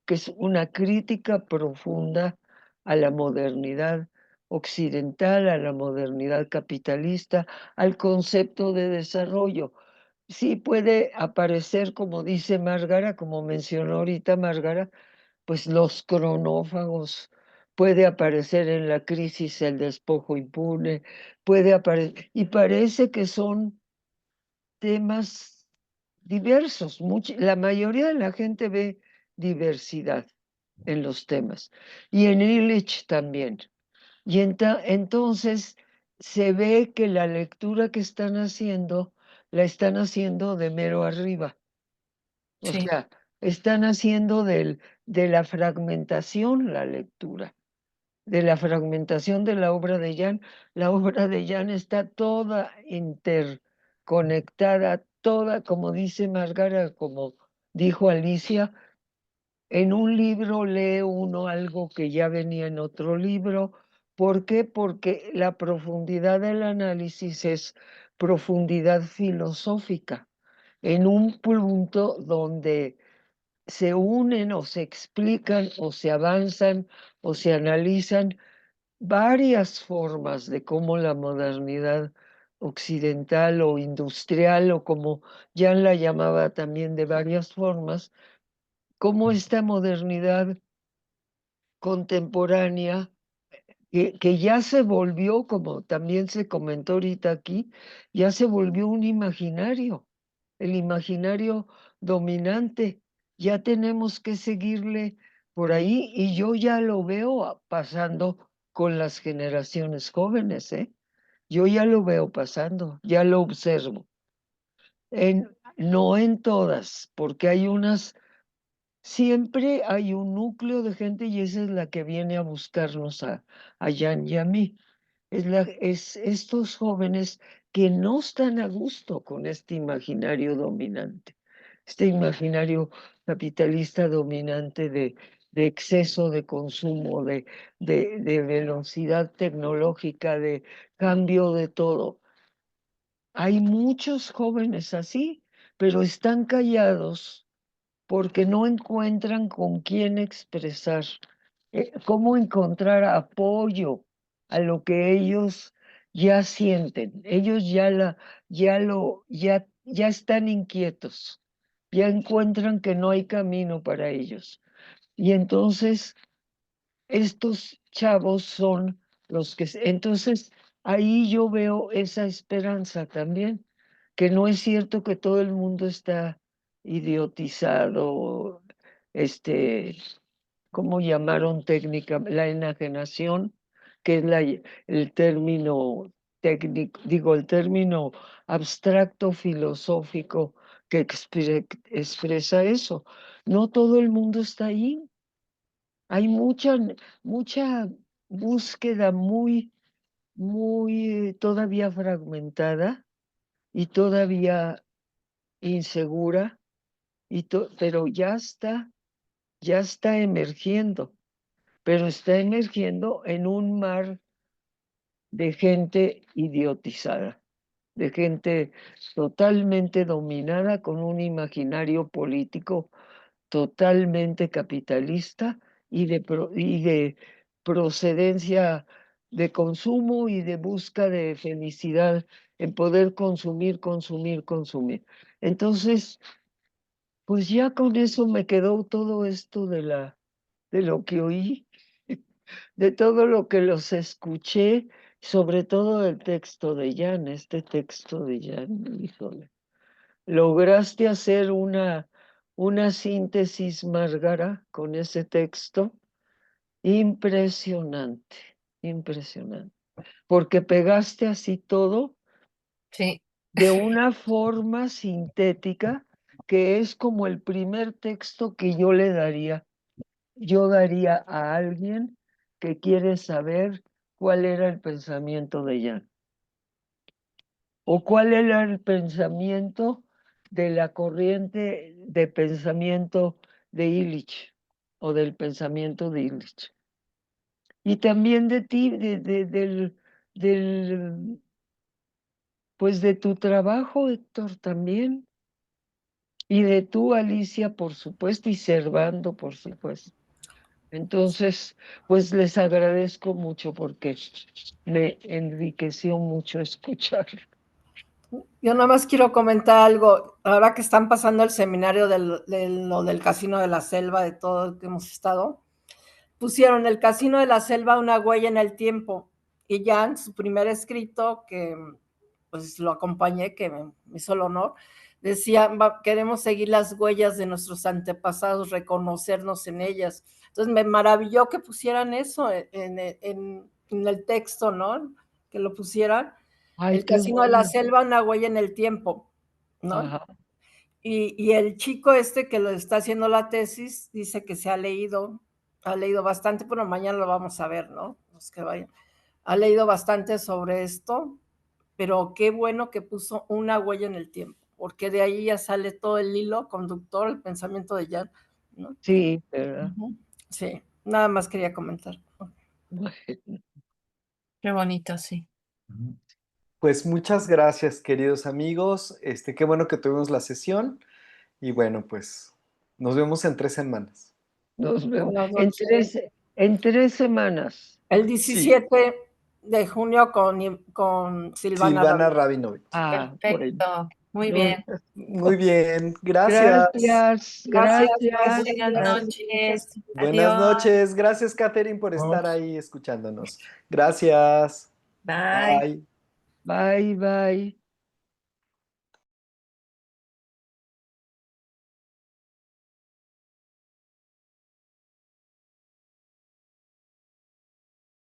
que es una crítica profunda a la modernidad occidental, a la modernidad capitalista, al concepto de desarrollo. Sí puede aparecer, como dice Márgara, como mencionó ahorita Márgara, pues los cronófagos, puede aparecer en la crisis el despojo impune, puede aparecer, y parece que son temas diversos. La mayoría de la gente ve diversidad en los temas, y en Illich también. Y entonces se ve que la lectura que están haciendo, la están haciendo de mero arriba. O
Sí,
sea, están haciendo de la fragmentación la lectura, de la fragmentación de la obra de Jan. La obra de Jan está toda interconectada, toda, como dice Márgara, como dijo Alicia, en un libro lee uno algo que ya venía en otro libro. ¿Por qué? Porque la profundidad del análisis es profundidad filosófica, en un punto donde se unen o se explican o se avanzan o se analizan varias formas de cómo la modernidad occidental o industrial, o como Jan la llamaba también de varias formas, cómo esta modernidad contemporánea, que ya se volvió, como también se comentó ahorita aquí, ya se volvió un imaginario, el imaginario dominante. Ya tenemos que seguirle por ahí, y yo ya lo veo pasando con las generaciones jóvenes, ¿eh? Yo ya lo veo pasando, ya lo observo. No en todas, porque hay unas. Siempre hay un núcleo de gente, y esa es la que viene a buscarnos a Jan y a mí. Es estos jóvenes que no están a gusto con este imaginario dominante, este imaginario capitalista dominante de exceso de consumo, de velocidad tecnológica, de cambio de todo. Hay muchos jóvenes así, pero están callados porque no encuentran con quién expresar, cómo encontrar apoyo a lo que ellos ya sienten. Ellos ya están inquietos, ya encuentran que no hay camino para ellos. Y entonces estos chavos son los que. Entonces ahí yo veo esa esperanza también, que no es cierto que todo el mundo está idiotizado, ¿cómo llamaron técnica? La enajenación, que es el término técnico, digo, el término abstracto filosófico que expresa eso. No todo el mundo está ahí. Hay mucha búsqueda muy todavía fragmentada y todavía insegura, pero ya está emergiendo, pero está emergiendo en un mar de gente idiotizada, de gente totalmente dominada con un imaginario político totalmente capitalista y de procedencia de consumo y de busca de felicidad en poder consumir, consumir, consumir. Entonces, pues ya con eso me quedó todo esto de lo que oí, de todo lo que los escuché, sobre todo el texto de Jan, este texto de Jan, híjole. Lograste hacer una síntesis, Márgara, con ese texto impresionante, impresionante, porque pegaste así todo
Sí,
de una forma sintética que es como el primer texto que yo daría a alguien que quiere saber cuál era el pensamiento de Jan o cuál era el pensamiento de la corriente de pensamiento de Illich o del pensamiento de Illich. Y también de ti, del, pues de tu trabajo, Héctor, también. Y de tú, Alicia, por supuesto, y Servando, por supuesto. Entonces, pues les agradezco mucho porque me enriqueció mucho escuchar.
Yo nada más quiero comentar algo. Ahora que están pasando el seminario lo del Casino de la Selva, de todo lo que hemos estado, pusieron el Casino de la Selva una huella en el tiempo. Y ya en su primer escrito, que pues lo acompañé, que me hizo el honor, decía, queremos seguir las huellas de nuestros antepasados, reconocernos en ellas. Entonces me maravilló que pusieran eso en el texto, ¿no? Que lo pusieran.
Ay,
El
qué
Casino de la
bueno.
Selva, una huella en el tiempo, ¿no?
Ajá.
Y el chico este que lo está haciendo la tesis dice que se ha leído bastante, pero mañana lo vamos a ver, ¿no? Los que vayan. Ha leído bastante sobre esto, pero qué bueno que puso una huella en el tiempo, porque de ahí ya sale todo el hilo conductor, el pensamiento de Jan, ¿no?
Sí, ¿verdad?
Sí, nada más quería comentar.
Bueno,
qué bonito, sí.
Pues muchas gracias, queridos amigos. Qué bueno que tuvimos la sesión y bueno, pues nos vemos en 3 semanas.
nos vemos
Buenas noches.
en 3 semanas.
El
Sí,
17 de junio con Silvana
Silvana
Rabin.
Rabinovich.
Bueno.
Perfecto, muy
No,
bien.
Muy bien, gracias.
gracias,
Gracias,
gracias.
Buenas noches.
Buenas
Adiós.
noches. Gracias, Catherine, por estar ahí escuchándonos. Gracias.
Bye.
Bye.
Bye, bye.